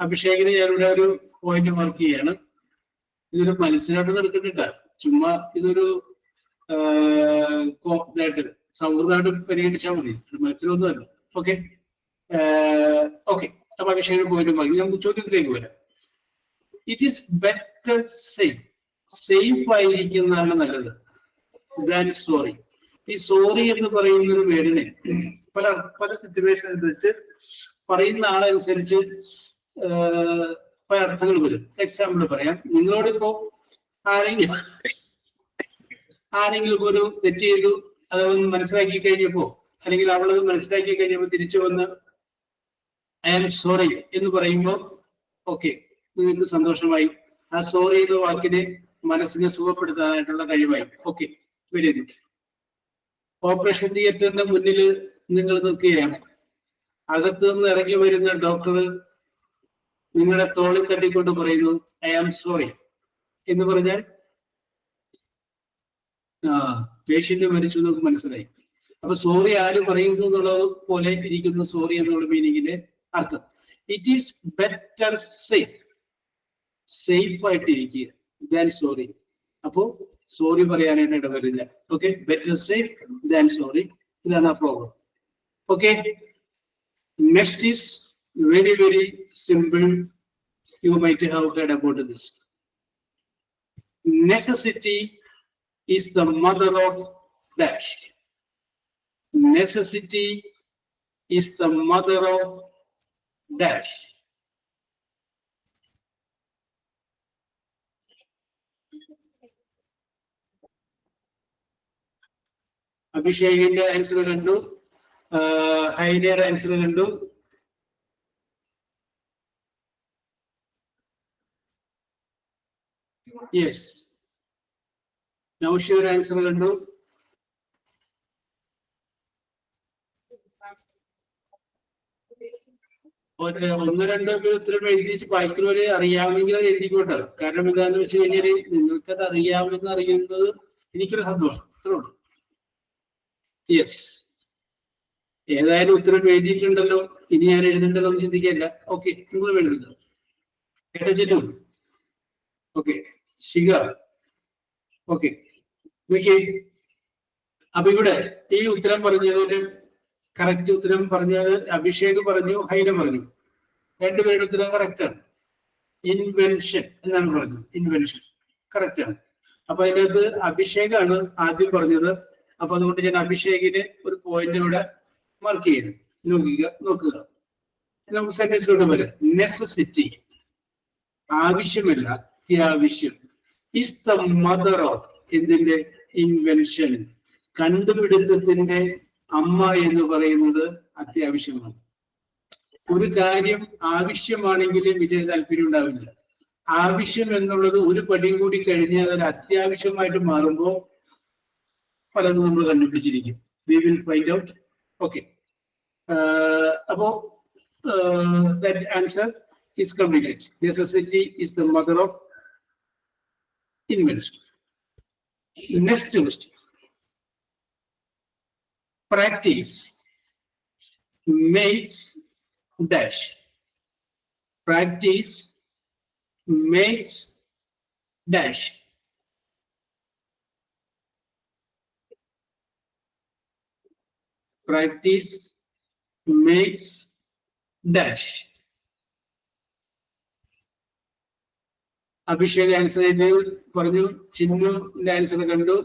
അഭിഷേകിന് ഞാനിവിടെ ഒരു പോയിന്റ് മാർക്ക് ചെയ്യാണ്. ഇതൊരു മത്സരമായിട്ട് നടക്കുന്നുണ്ട്, ചുമ്മാ ഇതൊരു ഇതായിട്ട് സൗഹൃദമായിട്ട് പരിഗണിച്ചാൽ മതി, മത്സരമൊന്നുമല്ല. ഓക്കെ ഓക്കെ, അപ്പൊ അഭിഷേകിന് പോയിന്റ് മാർക്ക്. നമുക്ക് ചോദ്യത്തിലേക്ക് വരാം. It is better safe, safe ആയിരിക്കുന്നതാണ് നല്ലത് ദാൻ സോറി. ഈ സോറി എന്ന് പറയുന്ന ഒരു വേർഡിനെ പല സിറ്റുവേഷൻ അനുസരിച്ച് പറയുന്ന ആളനുസരിച്ച് പല അർത്ഥങ്ങൾ വരും. എക്സാമ്പിൾ പറയാം. നിങ്ങളോടിപ്പോ ആരെങ്കിലും ഒരു തെറ്റ് ചെയ്തു, അതൊന്ന് മനസ്സിലാക്കി കഴിഞ്ഞപ്പോ, അല്ലെങ്കിൽ അവളത് മനസ്സിലാക്കി കഴിഞ്ഞപ്പോ തിരിച്ചു വന്ന് ഐ ആം സോറി എന്ന് പറയുമ്പോ ഓക്കെ, നിങ്ങൾക്ക് സന്തോഷമായി. ആ സോറി എന്ന വാക്കിനെ മനസ്സിനെ സുഖപ്പെടുത്താനായിട്ടുള്ള കഴിവായി. Okay, very good. ഓപ്പറേഷൻ തിയേറ്ററിന്റെ മുന്നിൽ നിങ്ങൾ നിൽക്കുകയാണ്. അകത്തു നിന്ന് ഇറങ്ങി വരുന്ന ഡോക്ടർ നിങ്ങളുടെ തോളിൽ തട്ടിക്കൊണ്ട് പറയുന്നു ഐ ആം സോറി എന്ന് പറഞ്ഞാൽ പേഷ്യന്റ് മരിച്ചു എന്നൊക്കെ മനസ്സിലായി. അപ്പൊ സോറി ആര് പറയുന്നു എന്നുള്ളത് പോലെ ഇരിക്കുന്നു സോറി എന്നുള്ള മീനിങ്ങിന്റെ അർത്ഥം. It is better safe, safe ആയിട്ടിരിക്കുക ദാൻ സോറി. അപ്പോ സോറി പറയാനായിട്ട് ഇടവരില്ല. Okay, better safe than sorry, ഇതാണ് ആ problem. Okay, next is very, very simple. You might have heard about this. Necessity is the mother of dash. Necessity is the mother of dash. അഭിഷേകിന്റെ answer കണ്ടു, ഹൈനയുടെ answer കണ്ടു. Yes, നൗഷിയുടെ answer കണ്ടു. ഒന്ന് രണ്ടോ ഉത്തരം എഴുതി വായിക്കുന്നവര് അറിയാമെങ്കിൽ അത് എഴുതിക്കോട്ടെ. കാരണം എന്താന്ന് വെച്ച് കഴിഞ്ഞാല് നിങ്ങൾക്കത് അറിയാമെന്ന് അറിയുന്നത് എനിക്കൊരു സന്തോഷം, അത്രേ ഉള്ളൂ. യെസ്, ഏതായാലും ഉത്തരം എഴുതിയിട്ടുണ്ടല്ലോ, ഇനി ഞാൻ എഴുതണ്ടല്ലോ എന്ന് ചിന്തിക്കില്ല. ഓക്കെ, നിങ്ങൾ എഴുതുന്നത്. കേട്ടോ ചിന്നു? ഓക്കെ. ശിഖ ഓക്കെ. അപ്പൊ ഇവിടെ ഈ ഉത്തരം പറഞ്ഞതിന് കറക്റ്റ് ഉത്തരം പറഞ്ഞത് അഭിഷേക് പറഞ്ഞു, ഹൈന പറഞ്ഞു. രണ്ടുപേരുടെ ഉത്തരം കറക്റ്റ് ആണ്. ഇൻവെൻഷൻ എന്നാണ് പറഞ്ഞത്. ഇൻവെൻഷൻ കറക്റ്റ് ആണ്. അപ്പൊ അതിനകത്ത് അഭിഷേകാണ് ആദ്യം പറഞ്ഞത്. അപ്പൊ അതുകൊണ്ട് ഞാൻ അഭിഷേകിന് ഒരു പോയിന്റ് ഇവിടെ മാർക്ക് ചെയ്യുന്നു. നോക്കുക നമുക്ക് സെന്റൻസിലോട്ട് വരാം. നെസസിറ്റി ആവശ്യമില്ല, അത്യാവശ്യം. ഇസ് ദ മദർ ഓഫ് എന്തിന്റെ? ഇൻവെൻഷൻ. കണ്ടുപിടുത്തത്തിന്റെ അമ്മ എന്ന് പറയുന്നത് അത്യാവശ്യമാണ്. ഒരു കാര്യം ആവശ്യമാണെങ്കിൽ വിജയ താല്പര്യം ഉണ്ടാവില്ല. ആവശ്യം എന്നുള്ളത് ഒരു പടി കൂടി കഴിഞ്ഞാൽ അത് അത്യാവശ്യമായിട്ട് മാറുമ്പോൾ പലതും നമ്മൾ കണ്ടുപിടിച്ചിരിക്കും. We will find out. Okay. അപ്പോ that answer is completed. Necessity is the mother of invention. Next question. Practice makes dash. Practice makes dash. Practice makes dash. Abhishek answer ചെയ്ത് പറഞ്ഞു. ചിന്നുവിന്റെ ആൻസർ കണ്ടു,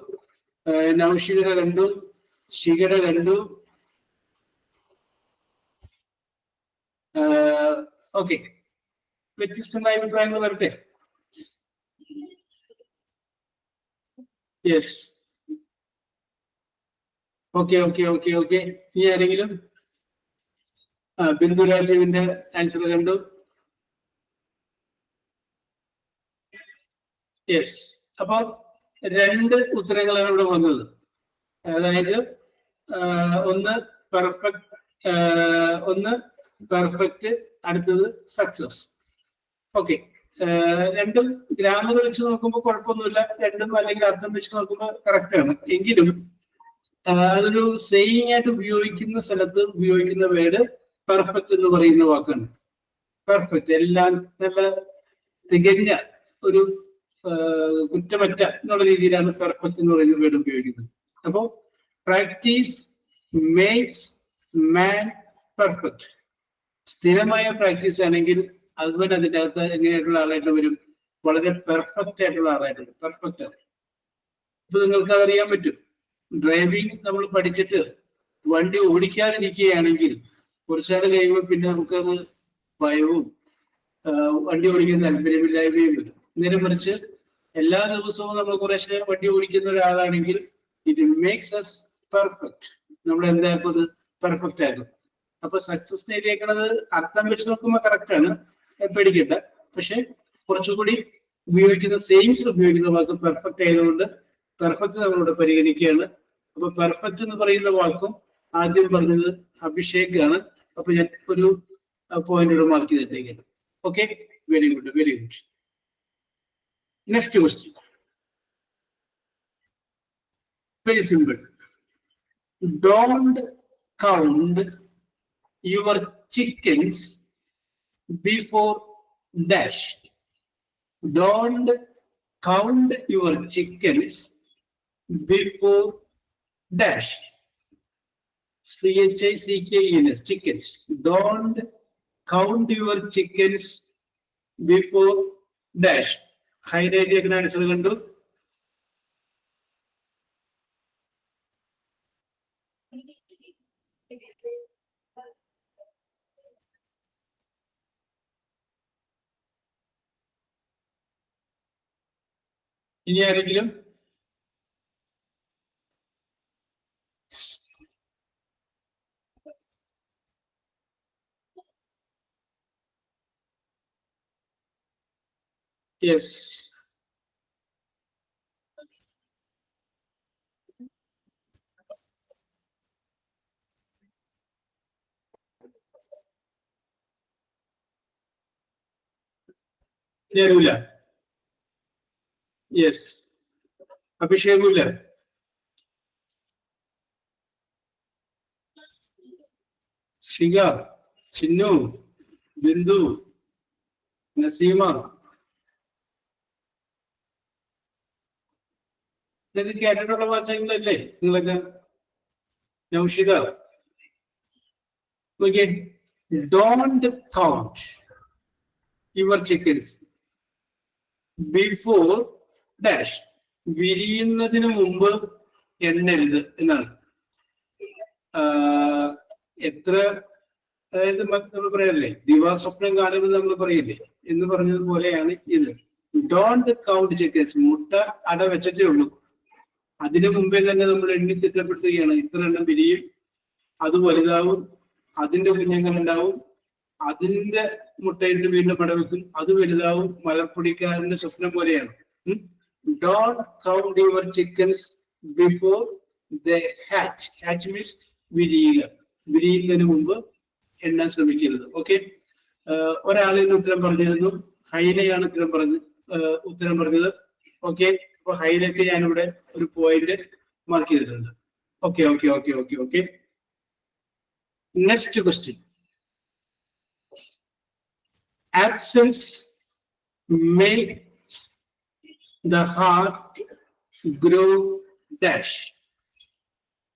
നൗഷിക കണ്ടു, ശിഖര കണ്ടു. ഓക്കെ. വ്യത്യസ്തമായ അഭിപ്രായങ്ങൾ വരട്ടെ. Yes. Okay okay okay okay. ഇനി ആരെങ്കിലും? ബിന്ദു രാജീവിന്റെ ആൻസർ കണ്ടു. യെസ്. അപ്പൊ രണ്ട് ഉത്തരങ്ങളാണ് ഇവിടെ വന്നത്. അതായത് ഒന്ന് പെർഫെക്റ്റ്, അടുത്തത് സക്സസ്. ഓക്കെ. രണ്ടും ഗ്രാമർ വെച്ച് നോക്കുമ്പോൾ കുഴപ്പമൊന്നുമില്ല. രണ്ടും അല്ലെങ്കിൽ അർത്ഥം വെച്ച് നോക്കുമ്പോൾ കറക്റ്റ് ആണ്. എങ്കിലും അതൊരു സെയിങ് ആയിട്ട് ഉപയോഗിക്കുന്ന സ്ഥലത്ത് ഉപയോഗിക്കുന്ന വേർഡ് പെർഫെക്റ്റ് എന്ന് പറയുന്ന വാക്കാണ്. പെർഫെക്റ്റ്, എല്ലാം നല്ല തികഞ്ഞ ഒരു കുറ്റമറ്റ എന്നുള്ള രീതിയിലാണ് പെർഫെക്റ്റ് എന്ന് പറയുന്ന വേർഡ് ഉപയോഗിക്കുന്നത്. അപ്പോ പ്രാക്ടീസ് മേക്സ് മാൻ പെർഫെക്റ്റ്. സ്ഥിരമായ പ്രാക്ടീസ് ആണെങ്കിൽ അതുപോലെ അതിൻ്റെ അകത്ത് എങ്ങനെയായിട്ടുള്ള ആളായിട്ട് വരും? വളരെ പെർഫെക്റ്റ് ആയിട്ടുള്ള ആളായിട്ട് വരും. പെർഫെക്റ്റ് ആണ്. ഇപ്പൊ നിങ്ങൾക്ക് അതറിയാൻ പറ്റും. ഡ്രൈവിംഗ് നമ്മൾ പഠിച്ചിട്ട് വണ്ടി ഓടിക്കാതിരിക്കുകയാണെങ്കിൽ കുറച്ചാൾ കഴിയുമ്പോൾ പിന്നെ നമുക്കത് ഭയവും വണ്ടി ഓടിക്കാൻ താല്പര്യമില്ലായ്മയും വരും. നേരെ മറിച്ച് എല്ലാ ദിവസവും നമ്മൾ കുറേശ്ശെ വണ്ടി ഓടിക്കുന്ന ഒരാളാണെങ്കിൽ ഇറ്റ് മേക്സ് അസ് പെർഫെക്റ്റ്. നമ്മൾ എന്താക്കുന്നത്? പെർഫെക്റ്റ് ആക്കും. അപ്പൊ സക്സസ് നേടിയേക്കണത് അർത്ഥം വെച്ച് നോക്കുമ്പോൾ കറക്റ്റ് ആണ്, പേടിക്കണ്ട. പക്ഷെ കുറച്ചുകൂടി ഉപയോഗിക്കുന്ന സെയിംസ് ഉപയോഗിക്കുന്ന വാക്ക് പെർഫെക്റ്റ് ആയതുകൊണ്ട് പെർഫെക്റ്റ് നമ്മളിവിടെ പരിഗണിക്കുകയാണ്. അപ്പൊ പെർഫെക്റ്റ് എന്ന് പറയുന്ന വാക്കും ആദ്യം പറഞ്ഞത് അഭിഷേക് ആണ്. അപ്പൊ ഞാൻ ഒരു പോയിന്റ് ഇവിടെ മാർക്ക് ചെയ്തിട്ടേക്കാണ്. Okay, very good, very good. Next question, very simple. Don't count your chickens before dash. Don't count your chickens before dash. CHICKENS, chickens. Don't count your chickens before dash. Highlight the answer. ഇനി ആരെങ്കിലും? Yes. നേരൂല. Yes. അഭിഷേകൂല. ശിഖ, ചിന്നു, ബിന്ദു, നസീമ, ഇതൊക്കെ കേട്ടിട്ടുള്ള വാചകങ്ങളല്ലേ നിങ്ങളൊക്കെ? Naushida, okay. Don't count your chickens before dash. വിരിയുന്നതിന് മുമ്പ് എണ്ണരുത് എന്നാണ്. എത്ര, അതായത് നമ്മൾ പറയല്ലേ, ദിവാസ്വപ്നം കാണുന്നത് നമ്മൾ പറയില്ലേ എന്ന് പറഞ്ഞതുപോലെയാണ് ഇത്. Don't count chickens. മുട്ട അട വെച്ചിട്ടേ ഉള്ളൂ, അതിനു മുമ്പേ തന്നെ നമ്മൾ എണ്ണി തിട്ടപ്പെടുത്തുകയാണ്. ഇത്ര എണ്ണം വിരിയും, അത് വലുതാവും, അതിന്റെ കുഞ്ഞുങ്ങൾ ഉണ്ടാവും, അതിന്റെ മുട്ടയിട്ട് വീണ്ടും അടവെക്കും, അത് വലുതാവും. മലപ്പൊടിക്കാരന്റെ സ്വപ്നം പോലെയാണ്. Don't count your chickens before the hatch. Hatch means വിരിയുക. വിരിയുന്നതിന് മുമ്പ് എണ്ണാൻ ശ്രമിക്കരുത്. ഓക്കെ. ഒരാളിൽ നിന്ന് ഉത്തരം പറഞ്ഞിരുന്നു, ഹൈനയാണ് ഉത്തരം പറഞ്ഞത്. ഓക്കെ. അപ്പൊ ഹൈനക്ക് ഞാനിവിടെ ഒരു പോയിന്റ് മാർക്ക് ചെയ്തിട്ടുണ്ട്. Okay okay okay okay okay. Next question. Absence makes the heart grow dash.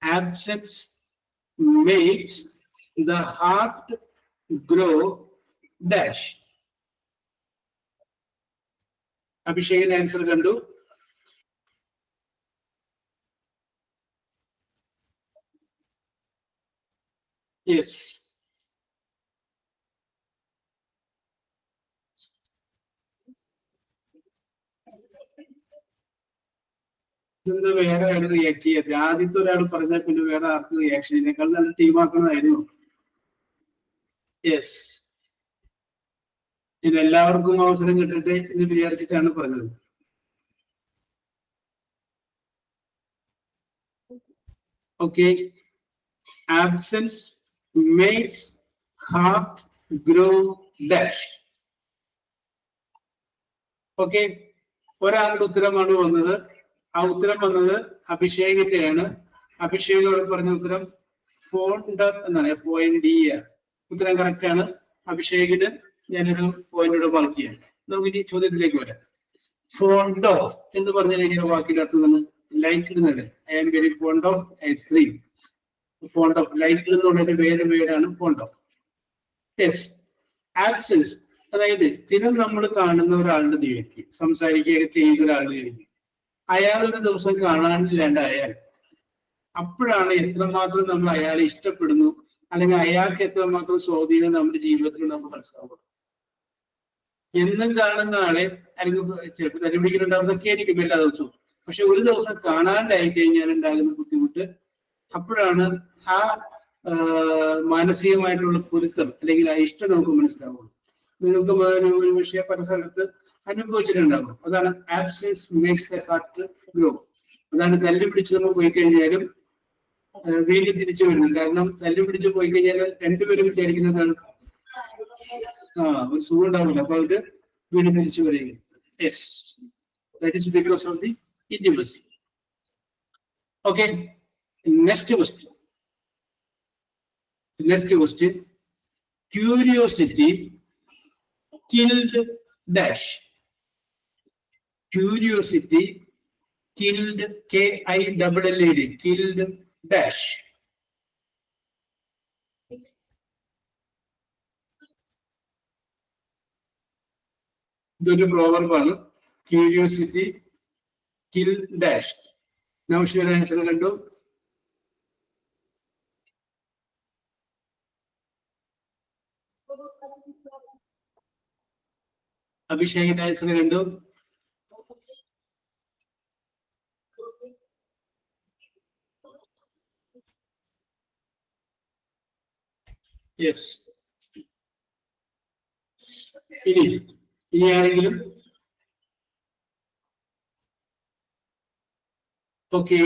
Absence makes the heart grow dash. അഭിഷേകിന്റെ ആൻസർ കണ്ടു. യെസ്. ഇന്ന് വേറെ ആരും റിയാക്ട് ചെയ്യാത്ത? ആദ്യത്തെ ഒരാൾ പറഞ്ഞാൽ പിന്നെ വേറെ ആർക്കും റിയാക്ഷൻ ഇതിനേക്കാൾ നല്ല ടീമാക്കണമായിരുന്നു. യെസ്. ഞാൻ എല്ലാവർക്കും അവസരം കിട്ടട്ടെ എന്ന് വിചാരിച്ചിട്ടാണ് പറഞ്ഞത്. Okay. Absence makes heart grow dash. Okay. ഒരാളുടെ ഉത്തരമാണ് വന്നത്. ആ ഉത്തരം വന്നത് അഭിഷേകിന്റെയാണ്. അഭിഷേകോട് പറഞ്ഞ ഉത്തരം ഫോണ്ട് എന്നാണ്. പോയിന്റ്. ഉത്തരം കറക്റ്റ് ആണ്. അഭിഷേകിന് ഞാനൊരു പോയിന്റ് മാർക്ക് ചെയ്യാം. നമുക്ക് ഇനി ചോദ്യത്തിലേക്ക് വരാം. ഫോണ്ട് ഓഫ് എന്ന് പറഞ്ഞു കഴിഞ്ഞാൽ വാക്കിന്റെ അർത്ഥം തന്നെ ലൈക്ക് ഇടുന്നത്. I am very fond of ice cream. Fond of, like ഇടുന്നതിന്റെ വേർഡാണ് ഫോണ്ട് ഓഫ്. യെസ്. ആബ്സെൻസ്, അതായത് സ്ഥിരം നമ്മൾ കാണുന്ന ഒരാളുടെ ജീവിതത്തിൽ സംസാരിക്കുകയൊക്കെ ചെയ്യുന്ന ഒരാളുടെ ജീവിതത്തിൽ അയാൾ ഒരു ദിവസം കാണാനില്ലാണ്ടായാൽ അപ്പോഴാണ് എത്രമാത്രം നമ്മൾ അയാളെ ഇഷ്ടപ്പെടുന്നു, അല്ലെങ്കിൽ അയാൾക്ക് എത്രമാത്രം സ്വാധീനം നമ്മുടെ ജീവിതത്തിൽ നമുക്ക് മനസ്സിലാവുക. എന്നും കാണുന്ന ആളെ അല്ലെങ്കിൽ ചിലപ്പോൾ തല്ലുപിടിക്കുന്നുണ്ടാവുന്നതൊക്കെ ആയിരിക്കും എല്ലാ ദിവസവും. പക്ഷെ ഒരു ദിവസം കാണാണ്ടായി കഴിഞ്ഞാൽ ഉണ്ടാകുന്ന ബുദ്ധിമുട്ട്, അപ്പോഴാണ് ആ മാനസികമായിട്ടുള്ള പൊരുത്തം അല്ലെങ്കിൽ ആ ഇഷ്ടം നമുക്ക് മനസ്സിലാവുള്ളൂ. നിങ്ങൾക്ക് ഒരു വിഷയം പല സ്ഥലത്ത് അനുഭവിച്ചിട്ടുണ്ടാകും. അതാണ് absence makes the heart grow. അതാണ് തല്ലു പിടിച്ച് നമ്മൾ പോയി കഴിഞ്ഞാലും വീണ്ടും തിരിച്ചു വരുന്നത്. കാരണം തല്ലു പിടിച്ച് പോയി കഴിഞ്ഞാൽ രണ്ടുപേരും വിചാരിക്കുന്നതാണ് ഒരു സുഖം ഉണ്ടാവില്ല. അപ്പൊ അവര് വീണ്ടും തിരിച്ചു വരിക. Yes, that is because of the intimacy. Okay. Next question. Curiosity killed dash. Curiosity killed, KILLED, killed dash. ഇതൊരു പ്രോവർബാണ്. Curiosity kill dash. നൗഷിയുടെ ആൻസർ കണ്ടു. അഭിഷേകിന്റെ ആൻസർ കണ്ടു. യെസ്. ഇനി ആരെങ്കിലും? ഓക്കെ.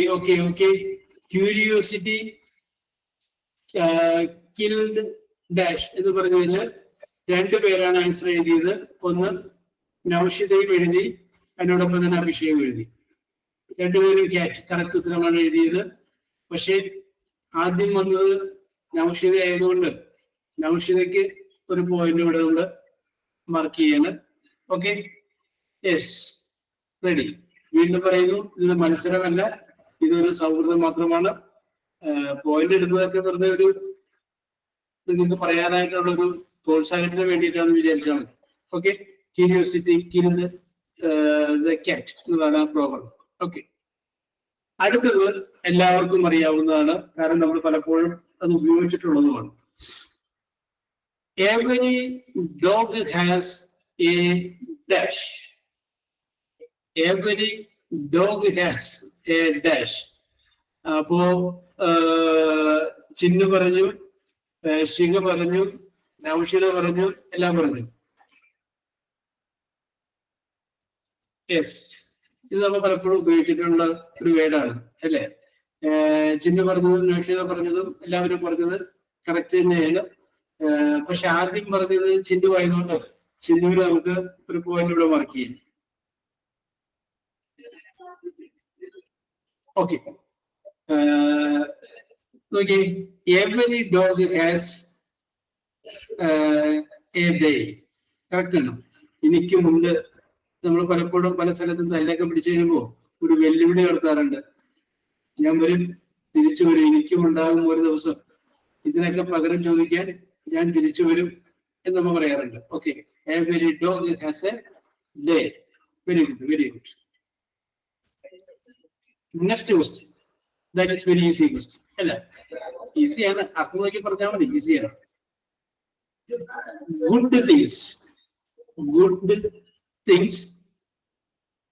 ക്യൂരിയോസിറ്റി കിൽഡ് ഡാഷ് എന്ന് പറഞ്ഞു കഴിഞ്ഞാൽ രണ്ടുപേരാണ് ആൻസർ എഴുതിയത്. ഒന്ന് നൗഷിദയും എഴുതി, അതിനോടൊപ്പം തന്നെ അഭിഷേകം എഴുതി. രണ്ടുപേരും കറക്റ്റ് ഉത്തരമാണ് എഴുതിയത്. പക്ഷെ ആദ്യം വന്നത് നൗഷിദ ആയതുകൊണ്ട് നൗഷിദയ്ക്ക് ഒരു പോയിന്റ് ഇവിടെ ഉണ്ട്. മാർക്ക് ചെയ്യാണ്. Okay, yes, ready. വീണ്ടും പറയുന്നു, ഇതൊരു മത്സരമല്ല, ഇതൊരു സൗഹൃദം മാത്രമാണ്. പോയിന്റ് എടുത്തതൊക്കെ വെറുതെ ഒരു നിങ്ങൾക്ക് പറയാനായിട്ടുള്ള ഒരു പ്രോത്സാഹനത്തിന് വേണ്ടിയിട്ടാണെന്ന് വിചാരിച്ചാൽ മതി. Okay, curiosity kill the cat എന്നതാണ് ആ പ്രോഗ്രാം. ഓക്കെ, അടുത്തത് എല്ലാവർക്കും അറിയാവുന്നതാണ്, കാരണം നമ്മൾ പലപ്പോഴും അത് ഉപയോഗിച്ചിട്ടുള്ളതുമാണ്. Every dog has a dash. Every dog has a dash. അപ്പോ ചിന്നു പറഞ്ഞു, ശിഖ പറഞ്ഞു, നൗഷിത പറഞ്ഞു, എല്ലാം പറഞ്ഞു. യെസ്, ഇത് നമ്മൾ പലപ്പോഴും ഉപയോഗിച്ചിട്ടുള്ള ഒരു വേർഡാണ് അല്ലേ? ചിന്നു പറഞ്ഞതും നൗഷിത പറഞ്ഞതും എല്ലാവരും പറഞ്ഞത് കറക്റ്റ് തന്നെയാണ്. പക്ഷെ ആദ്യം പറഞ്ഞത് ചിന്നു ആയതുകൊണ്ട് ചിന്നുവിന് നമുക്ക് ഒരു പോയിന്റ് ഇവിടെ മാർക്ക് ചെയ്യാം. ഓക്കെ, നോക്കി, every dog has A day. Correct ആണ്. എനിക്കുമുണ്ട്. നമ്മൾ പലപ്പോഴും പല സ്ഥലത്തും തല്ലൊക്കെ പിടിച്ചു കഴിയുമ്പോൾ ഒരു വെല്ലുവിളി നടത്താറുണ്ട്. ഞാൻ വരും, തിരിച്ചു വരും, എനിക്കും ഉണ്ടാകും ഒരു ദിവസം, ഇതിനൊക്കെ പകരം ചോദിക്കാൻ ഞാൻ തിരിച്ചു വരും എന്ന് നമ്മൾ പറയാറുണ്ട്. Okay, every dog has A day. Very good, very good. Next question, that is very easy question അല്ല? ഈസിയാണ്, അർത്ഥം നോക്കി പറഞ്ഞാൽ മതി, ഈസിയാണ്. Good things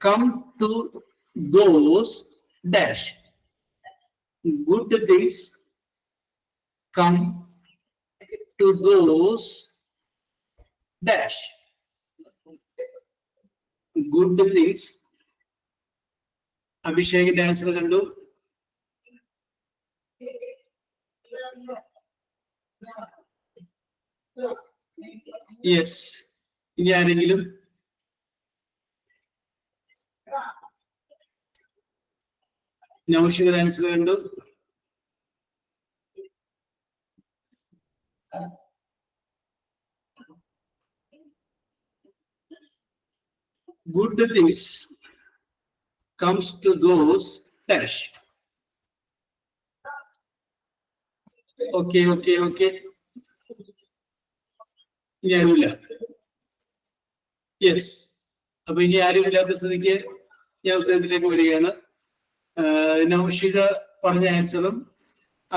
come to those dash. Good things come to those dash. Good things. അഭിഷേകിന്റെ answer കണ്ടു. Yes, ഇനി ആരെങ്കിലും? നൗഷിയുടെ ആൻസർ കണ്ടു. Good things comes to those dash. Okay. ഇനി ആരുമില്ല. യെസ്, അപ്പൊ ഇനി ആരുമില്ലാത്ത സ്ഥിതിക്ക് ഞാൻ ഉത്തരത്തിലേക്ക് വരികയാണ്. നൗഷിത പറഞ്ഞ ആൻസറും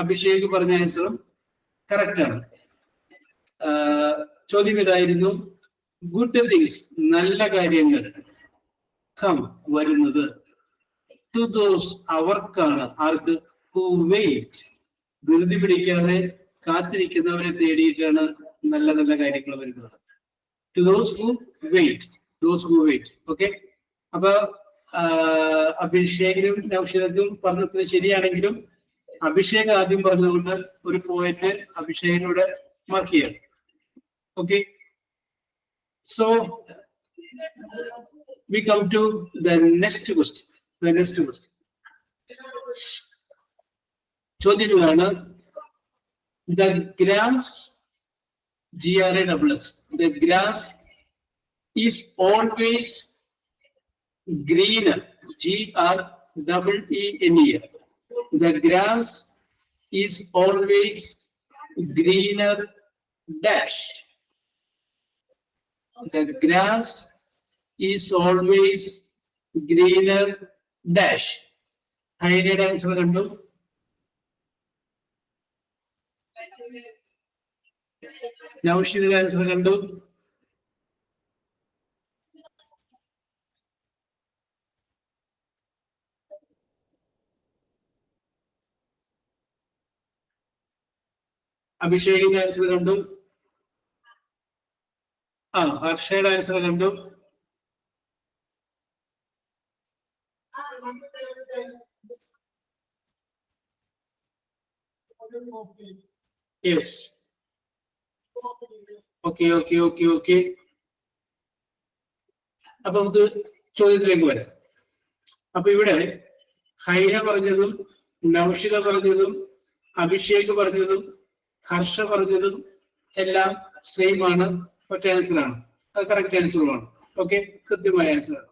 അഭിഷേക് പറഞ്ഞ ആൻസറും കറക്റ്റ് ആണ്. ചോദ്യം ഇതായിരുന്നു, ഗുഡ് തിങ്സ്, നല്ല കാര്യങ്ങൾ, കം, വരുന്നത്, ടു ദോസ്, അവർക്കാണ്, ആർക്ക്, ഹു വെയിറ്റ്, ധൃതി പിടിക്കാതെ കാത്തിരിക്കുന്നവരെ തേടിയിട്ടാണ് നല്ല നല്ല കാര്യങ്ങൾ വരുന്നത്. To those who wait. Okay, അപ്പൊ അഭിഷേകിനും നൗഷിദക്കും പറഞ്ഞത് ശരിയാണെങ്കിലും അഭിഷേക് ആദ്യം പറഞ്ഞതുകൊണ്ട് ഒരു പോയിന്റ് അഭിഷേകിനോട് മാർക്ക് ചെയ്യാം. Okay, so we come to the next question. ചോദ്യം ഇതാണ്, the grass, GRASS, the grass is always greener, GREENER. The grass is always greener dash. The grass is always greener dash. ഹൈനയുടെ answer കണ്ടു. നൗഷിദിന്റെ answer കണ്ടു. അഭിഷേകിന്റെ answer കണ്ടു. ഹർഷയുടെ answer കണ്ടു. Yes, okay. അപ്പൊ നമുക്ക് ചോദ്യത്തിലേക്ക് വരാം. അപ്പൊ ഇവിടെ ഹൈന പറഞ്ഞതും നൗഷിദ പറഞ്ഞതും അഭിഷേക് പറഞ്ഞതും ഹർഷ പറഞ്ഞതും എല്ലാം സെയിം ആണ്, ഒറ്റ ആൻസർ ആണ്. അത് കറക്റ്റ് ആൻസറുമാണ്. ഓക്കെ, കൃത്യമായ ആൻസറാണ്.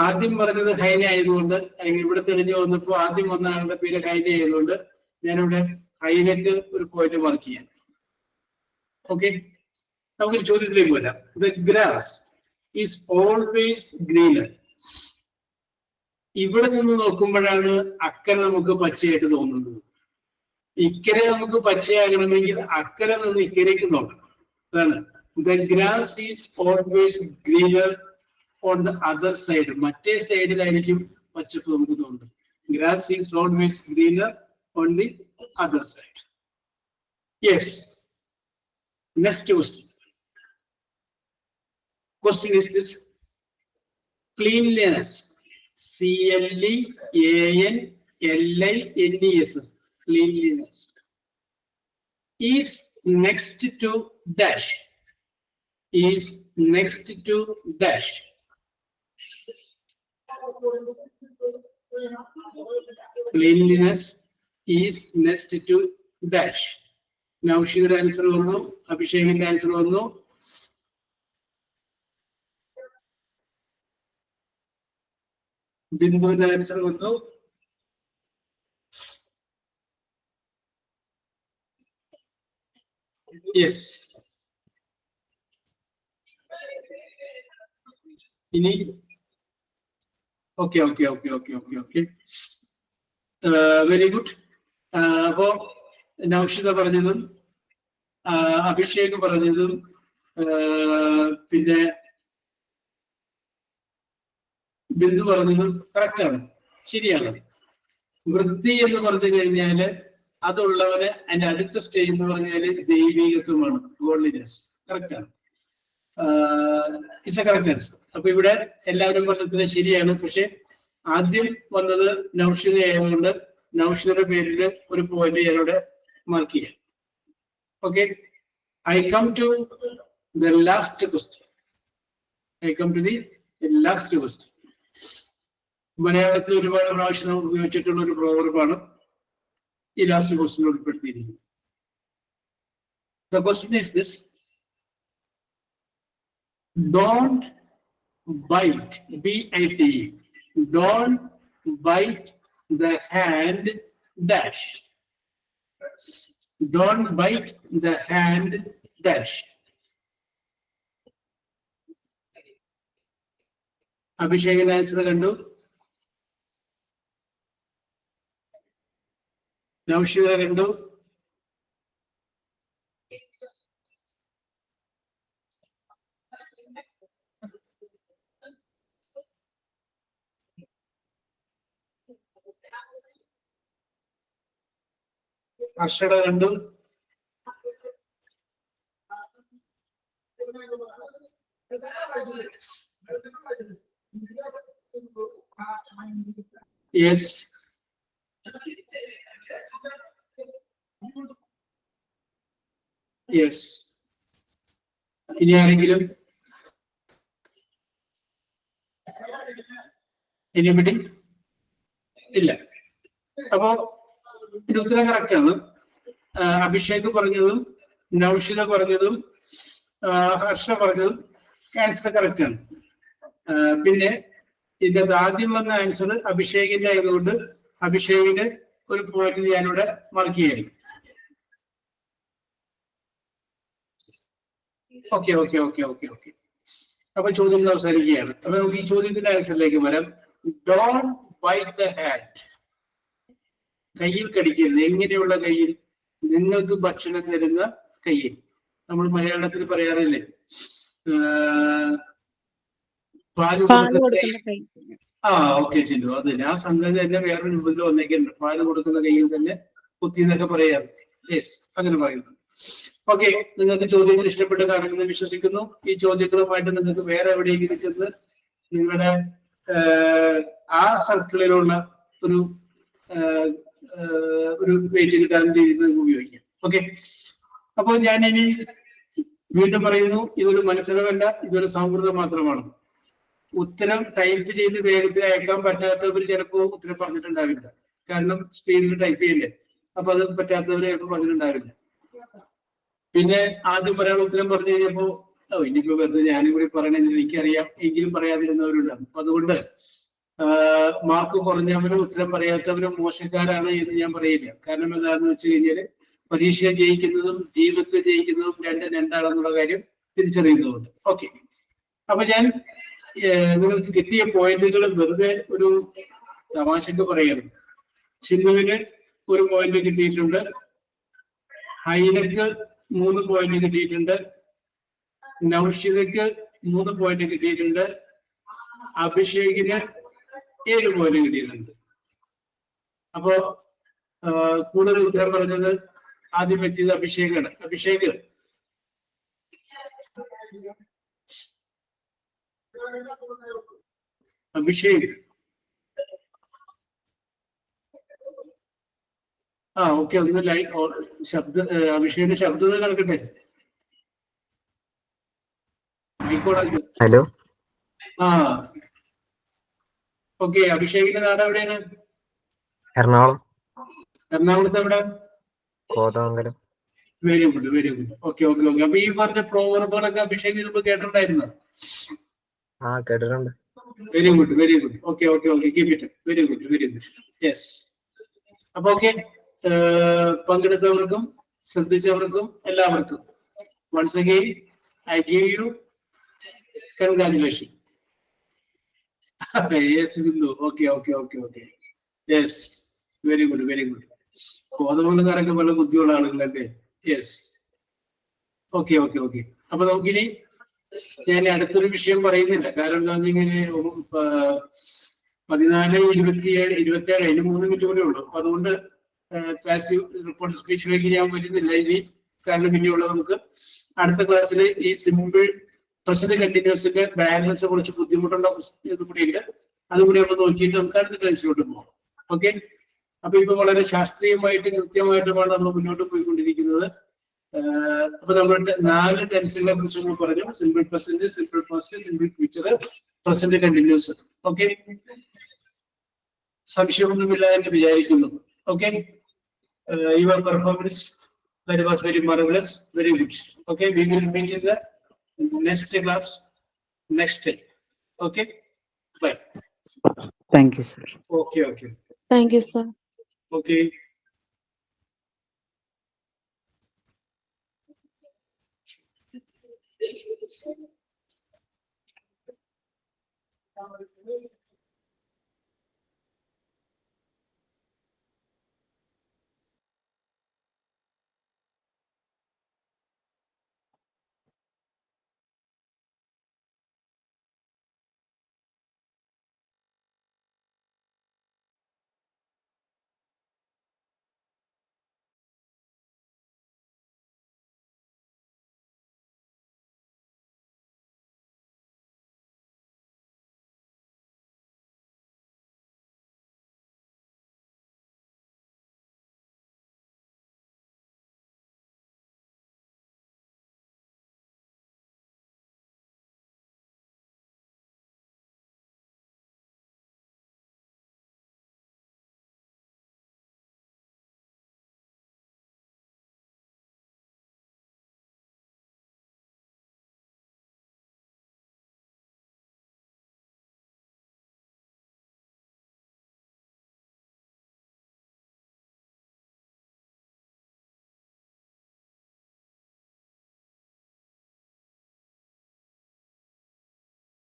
ആദ്യം പറഞ്ഞത് ഹൈന ആയതുകൊണ്ട്, അല്ലെങ്കിൽ ഇവിടെ തെളിഞ്ഞു വന്നപ്പോൾ ആദ്യം വന്ന ആളുടെ പേര് ഹൈന ആയതുകൊണ്ട് ഞാനിവിടെ ഹൈനക്ക് ഒരു പോയിന്റ് മാർക്ക് ചെയ്യാം. ഓക്കെ, നമുക്കൊരു ചോദ്യത്തിലേക്ക് വരാം. The grass is always greener. ഇവിടെ നിന്ന് നോക്കുമ്പോഴാണ് അക്കരെ നമുക്ക് പച്ചയായിട്ട് തോന്നുന്നത്. ഇക്കരെ നമുക്ക് പച്ചയാകണമെങ്കിൽ അക്കരെ നിന്ന് ഇക്കരേക്ക് നോക്കണം. അതാണ് the grass is always greener on the other side. മറ്റേ സൈഡിലായിരിക്കും പച്ചപ്പ് നമുക്ക് തോന്നുന്നത്. Grass is always greener on the other side. Yes. Next question. Question is this: cleanliness, CLEANLINESS, cleanliness is next to dash, is next to dash. Cleanliness is next to dash. Now Naushid's answer vanu, Abhishek's answer vanu. Bindu's answer vanu. Yes. Ini. Okay. Very good. Now Naushida പറഞ്ഞതും അഭിഷേക് പറഞ്ഞതും പിന്നെ ബിന്ദു പറഞ്ഞതും correct ആണ്, ശരിയാണ്. വൃത്തി എന്ന് പറഞ്ഞു കഴിഞ്ഞാല് അതുള്ളവന് അതിന്റെ അടുത്ത സ്റ്റേജ് എന്ന് പറഞ്ഞാല് ദൈവികത്വമാണ്, ഗോഡ്ലിനെസ്. കറക്റ്റ് ആണ്. It's A correct answer. അപ്പൊ ഇവിടെ എല്ലാവരും പറഞ്ഞത് ശരിയാണ്. പക്ഷെ ആദ്യം വന്നത് നൗഷിദ ആയതുകൊണ്ട് നൗഷിദയുടെ പേരിൽ ഒരു പോയിന്റ് ഞാനിവിടെ മാർക്ക് ചെയ്യാം. Okay, I come to the last question. മലയാളത്തിൽ ഒരുപാട് പ്രാവശ്യം നമ്മൾ ഉപയോഗിച്ചിട്ടുള്ള ഒരു പ്രോവർബാണ് ഈ ലാസ്റ്റ് ക്വസ്റ്റ്യൻ ഉൾപ്പെടുത്തിയിരിക്കുന്നത്. The question is this: don't bite, B-I-T-E, don't bite the hand dash. Don't bite the hand dash. Abhishek's answer kandu. Naushida kandu. Ashada kandu. Yes. Yes. ഇനി ആരെങ്കിലും? എനിബഡി? ഇല്ല. അപ്പോ ഇത് ഉത്തരം കറക്റ്റ് ആണ്. അഭിഷേക് പറഞ്ഞതും നൗഷിദ പറഞ്ഞതും ഹർഷ പറഞ്ഞതും ആൻസർ കറക്റ്റ് ആണ്. പിന്നെ ഇതിന്റെ ആദ്യം വന്ന ആൻസർ അഭിഷേകിന്റെ ആയതുകൊണ്ട് അഭിഷേകിന് ഒരു പോയിന്റ് ഞാനിവിടെ മാർക്ക് ചെയ്യായിരുന്നു. ഓക്കെ. അപ്പൊ ചോദ്യങ്ങൾ അവസാനിക്കുകയാണ്. അപ്പൊ നമുക്ക് ഈ ചോദ്യത്തിന്റെ ആൻസറിലേക്ക് വരാം. Don't byte the hand. കയ്യിൽ കടിക്കരുത്. എങ്ങനെയുള്ള കയ്യിൽ? നിങ്ങൾക്ക് ഭക്ഷണം തരുന്ന കയ്യിൽ. നമ്മൾ മലയാളത്തിൽ പറയാറില്ലേ, പാല് കൊടുക്കുന്ന കൈ. ഓക്കെ ചിന്തു, അത് തന്നെ. ആ സംഗതി തന്നെ വേറൊരു രൂപത്തിൽ വന്നേക്കുന്നുണ്ട്. പാല് കൊടുക്കുന്ന കയ്യിൽ തന്നെ കുത്തി എന്നൊക്കെ പറയാറുണ്ട്. യെസ്, അങ്ങനെ പറയുന്നു. ഓക്കെ, നിങ്ങൾക്ക് ചോദ്യങ്ങൾ ഇഷ്ടപ്പെട്ട് കാണുമെന്ന് വിശ്വസിക്കുന്നു. ഈ ചോദ്യങ്ങളുമായിട്ട് നിങ്ങൾക്ക് വേറെ എവിടെയെങ്കിലും ചെന്ന് നിങ്ങളുടെ ആ സർക്കിളിലുള്ള ഒരു വെയിറ്റ് കിട്ടാൻ രീതിയിൽ നിങ്ങൾക്ക് ഉപയോഗിക്കാം. ഓക്കെ, അപ്പോൾ ഞാൻ ഇനി വീണ്ടും പറയുന്നു, ഇതൊരു മത്സരമല്ല, ഇതൊരു സൗഹൃദം മാത്രമാണ്. ഉത്തരം ടൈപ്പ് ചെയ്ത് വേഗത്തിൽ അയക്കാൻ പറ്റാത്തവർ ചിലപ്പോൾ ഉത്തരം പറഞ്ഞിട്ടുണ്ടാവില്ല. കാരണം സ്ക്രീനിൽ ടൈപ്പ് ചെയ്യണ്ടേ. അപ്പൊ അത് പറ്റാത്തവരെ ചിലപ്പോൾ പറഞ്ഞിട്ടുണ്ടാവില്ല. പിന്നെ ആദ്യം ഒരാൾ ഉത്തരം പറഞ്ഞു കഴിഞ്ഞപ്പോ ഇനിയിപ്പോ വെറുതെ ഞാനും കൂടി പറയണെന്ന് എനിക്കറിയാം, എങ്കിലും പറയാതിരുന്നവരുണ്ട്. അപ്പൊ അതുകൊണ്ട് മാർക്ക് കുറഞ്ഞവരും ഉത്തരം പറയാത്തവരും മോശക്കാരാണ് എന്ന് ഞാൻ പറയില്ല. കാരണം എന്താണെന്ന് വെച്ച് കഴിഞ്ഞാൽ പരീക്ഷ ജയിക്കുന്നതും ജീവിതത്തിൽ ജയിക്കുന്നതും രണ്ടാണെന്നുള്ള കാര്യം തിരിച്ചറിയുന്നതുകൊണ്ട്. ഓക്കെ, അപ്പൊ ഞാൻ നിങ്ങൾക്ക് കിട്ടിയ പോയിന്റുകൾ വെറുതെ ഒരു തമാശക്ക് പറയണം. ചിന്നുവിന് 1 പോയിന്റ് കിട്ടിയിട്ടുണ്ട്, ഹൈനക്ക് 3 പോയിന്റ് കിട്ടിയിട്ടുണ്ട്, നൗഷിദക്ക് 3 പോയിന്റ് കിട്ടിയിട്ടുണ്ട്, അഭിഷേകിന് 7 പോയിന്റ് കിട്ടിയിട്ടുണ്ട്. അപ്പോ കൂടുതൽ ഉത്തരം പറഞ്ഞത് ആദ്യം എത്തിയത് അഭിഷേകാണ്. അഭിഷേക് ഓക്കെ, ഒന്ന് അഭിഷേകിന്റെ ശബ്ദത കേൾക്കട്ടെ. ആയിക്കോട്ടെ. ഹലോ. ഓക്കെ, അഭിഷേകിന്റെ നാട് എവിടെയാണ്? എറണാകുളം. എറണാകുളത്ത് എവിടെ? Kothamangalam. Very good, very good. Okay okay okay. അപ്പൊ ഈ പറഞ്ഞ പ്രോവർബുകളൊക്കെ അഭിഷേക് മുമ്പ് കേട്ടിട്ടുണ്ടായിരുന്നു? കേട്ടിട്ടുണ്ട്. Very good, very good. Okay okay okay, keep it. Very good, very good. Yes. അപ്പൊ ഓക്കെ, പങ്കെടുത്തവർക്കും ശ്രദ്ധിച്ചവർക്കും എല്ലാവർക്കും once again I give you congratulation. Yes Bindu. Okay okay okay okay. Yes, very good, very good. കോതമംഗലക്കാരൊക്കെ വളരെ ബുദ്ധിയുള്ള ആളുകളൊക്കെ. Yes. Okay okay okay. അപ്പൊ നമുക്കിനി ഞാൻ അടുത്തൊരു വിഷയം പറയുന്നില്ല. കാരണം എന്താണെന്ന് ഇങ്ങനെ 14, 27, 27 അതിന് 3 മിനിറ്റ് കൂടെ ഉള്ളൂ. അപ്പൊ അതുകൊണ്ട് പാസീവ് റിപ്പോർട്ട് സ്പീച്ചിലേക്ക് ഞാൻ വരുന്നില്ല ഇനി. കാരണം ഇനിയുള്ളത് നമുക്ക് അടുത്ത ക്ലാസ്സിൽ ഈ സിമ്പിൾ പ്രസന്റ് കണ്ടിന്യൂസിന്റെ ബാലൻസ് കുറച്ച് ബുദ്ധിമുട്ടുള്ള ഇത് കൂടിയുണ്ട്. അതുകൂടി നമ്മൾ നോക്കിയിട്ട് നമുക്ക് അടുത്ത ക്ലാസ്സിലോട്ട് പോകാം. ഓക്കെ, അപ്പൊ ഇപ്പൊ വളരെ ശാസ്ത്രീയമായിട്ട് കൃത്യമായിട്ടുമാണ് നമ്മൾ മുന്നോട്ട് പോയിക്കൊണ്ടിരിക്കുന്നത്. അപ്പൊ നമ്മൾ 4 ടെൻസുകളെ കുറിച്ച് നമ്മൾ പറഞ്ഞു. Simple present, simple past, simple future, present continuous. Okay, സംശയമൊന്നുമില്ല എന്ന് വിചാരിക്കുന്നു. Okay, your performance that was very marvelous, very good. Okay, we will meet in the next class next day. Okay, bye. Thank you, sir. Okay okay Thank you, sir. Okay.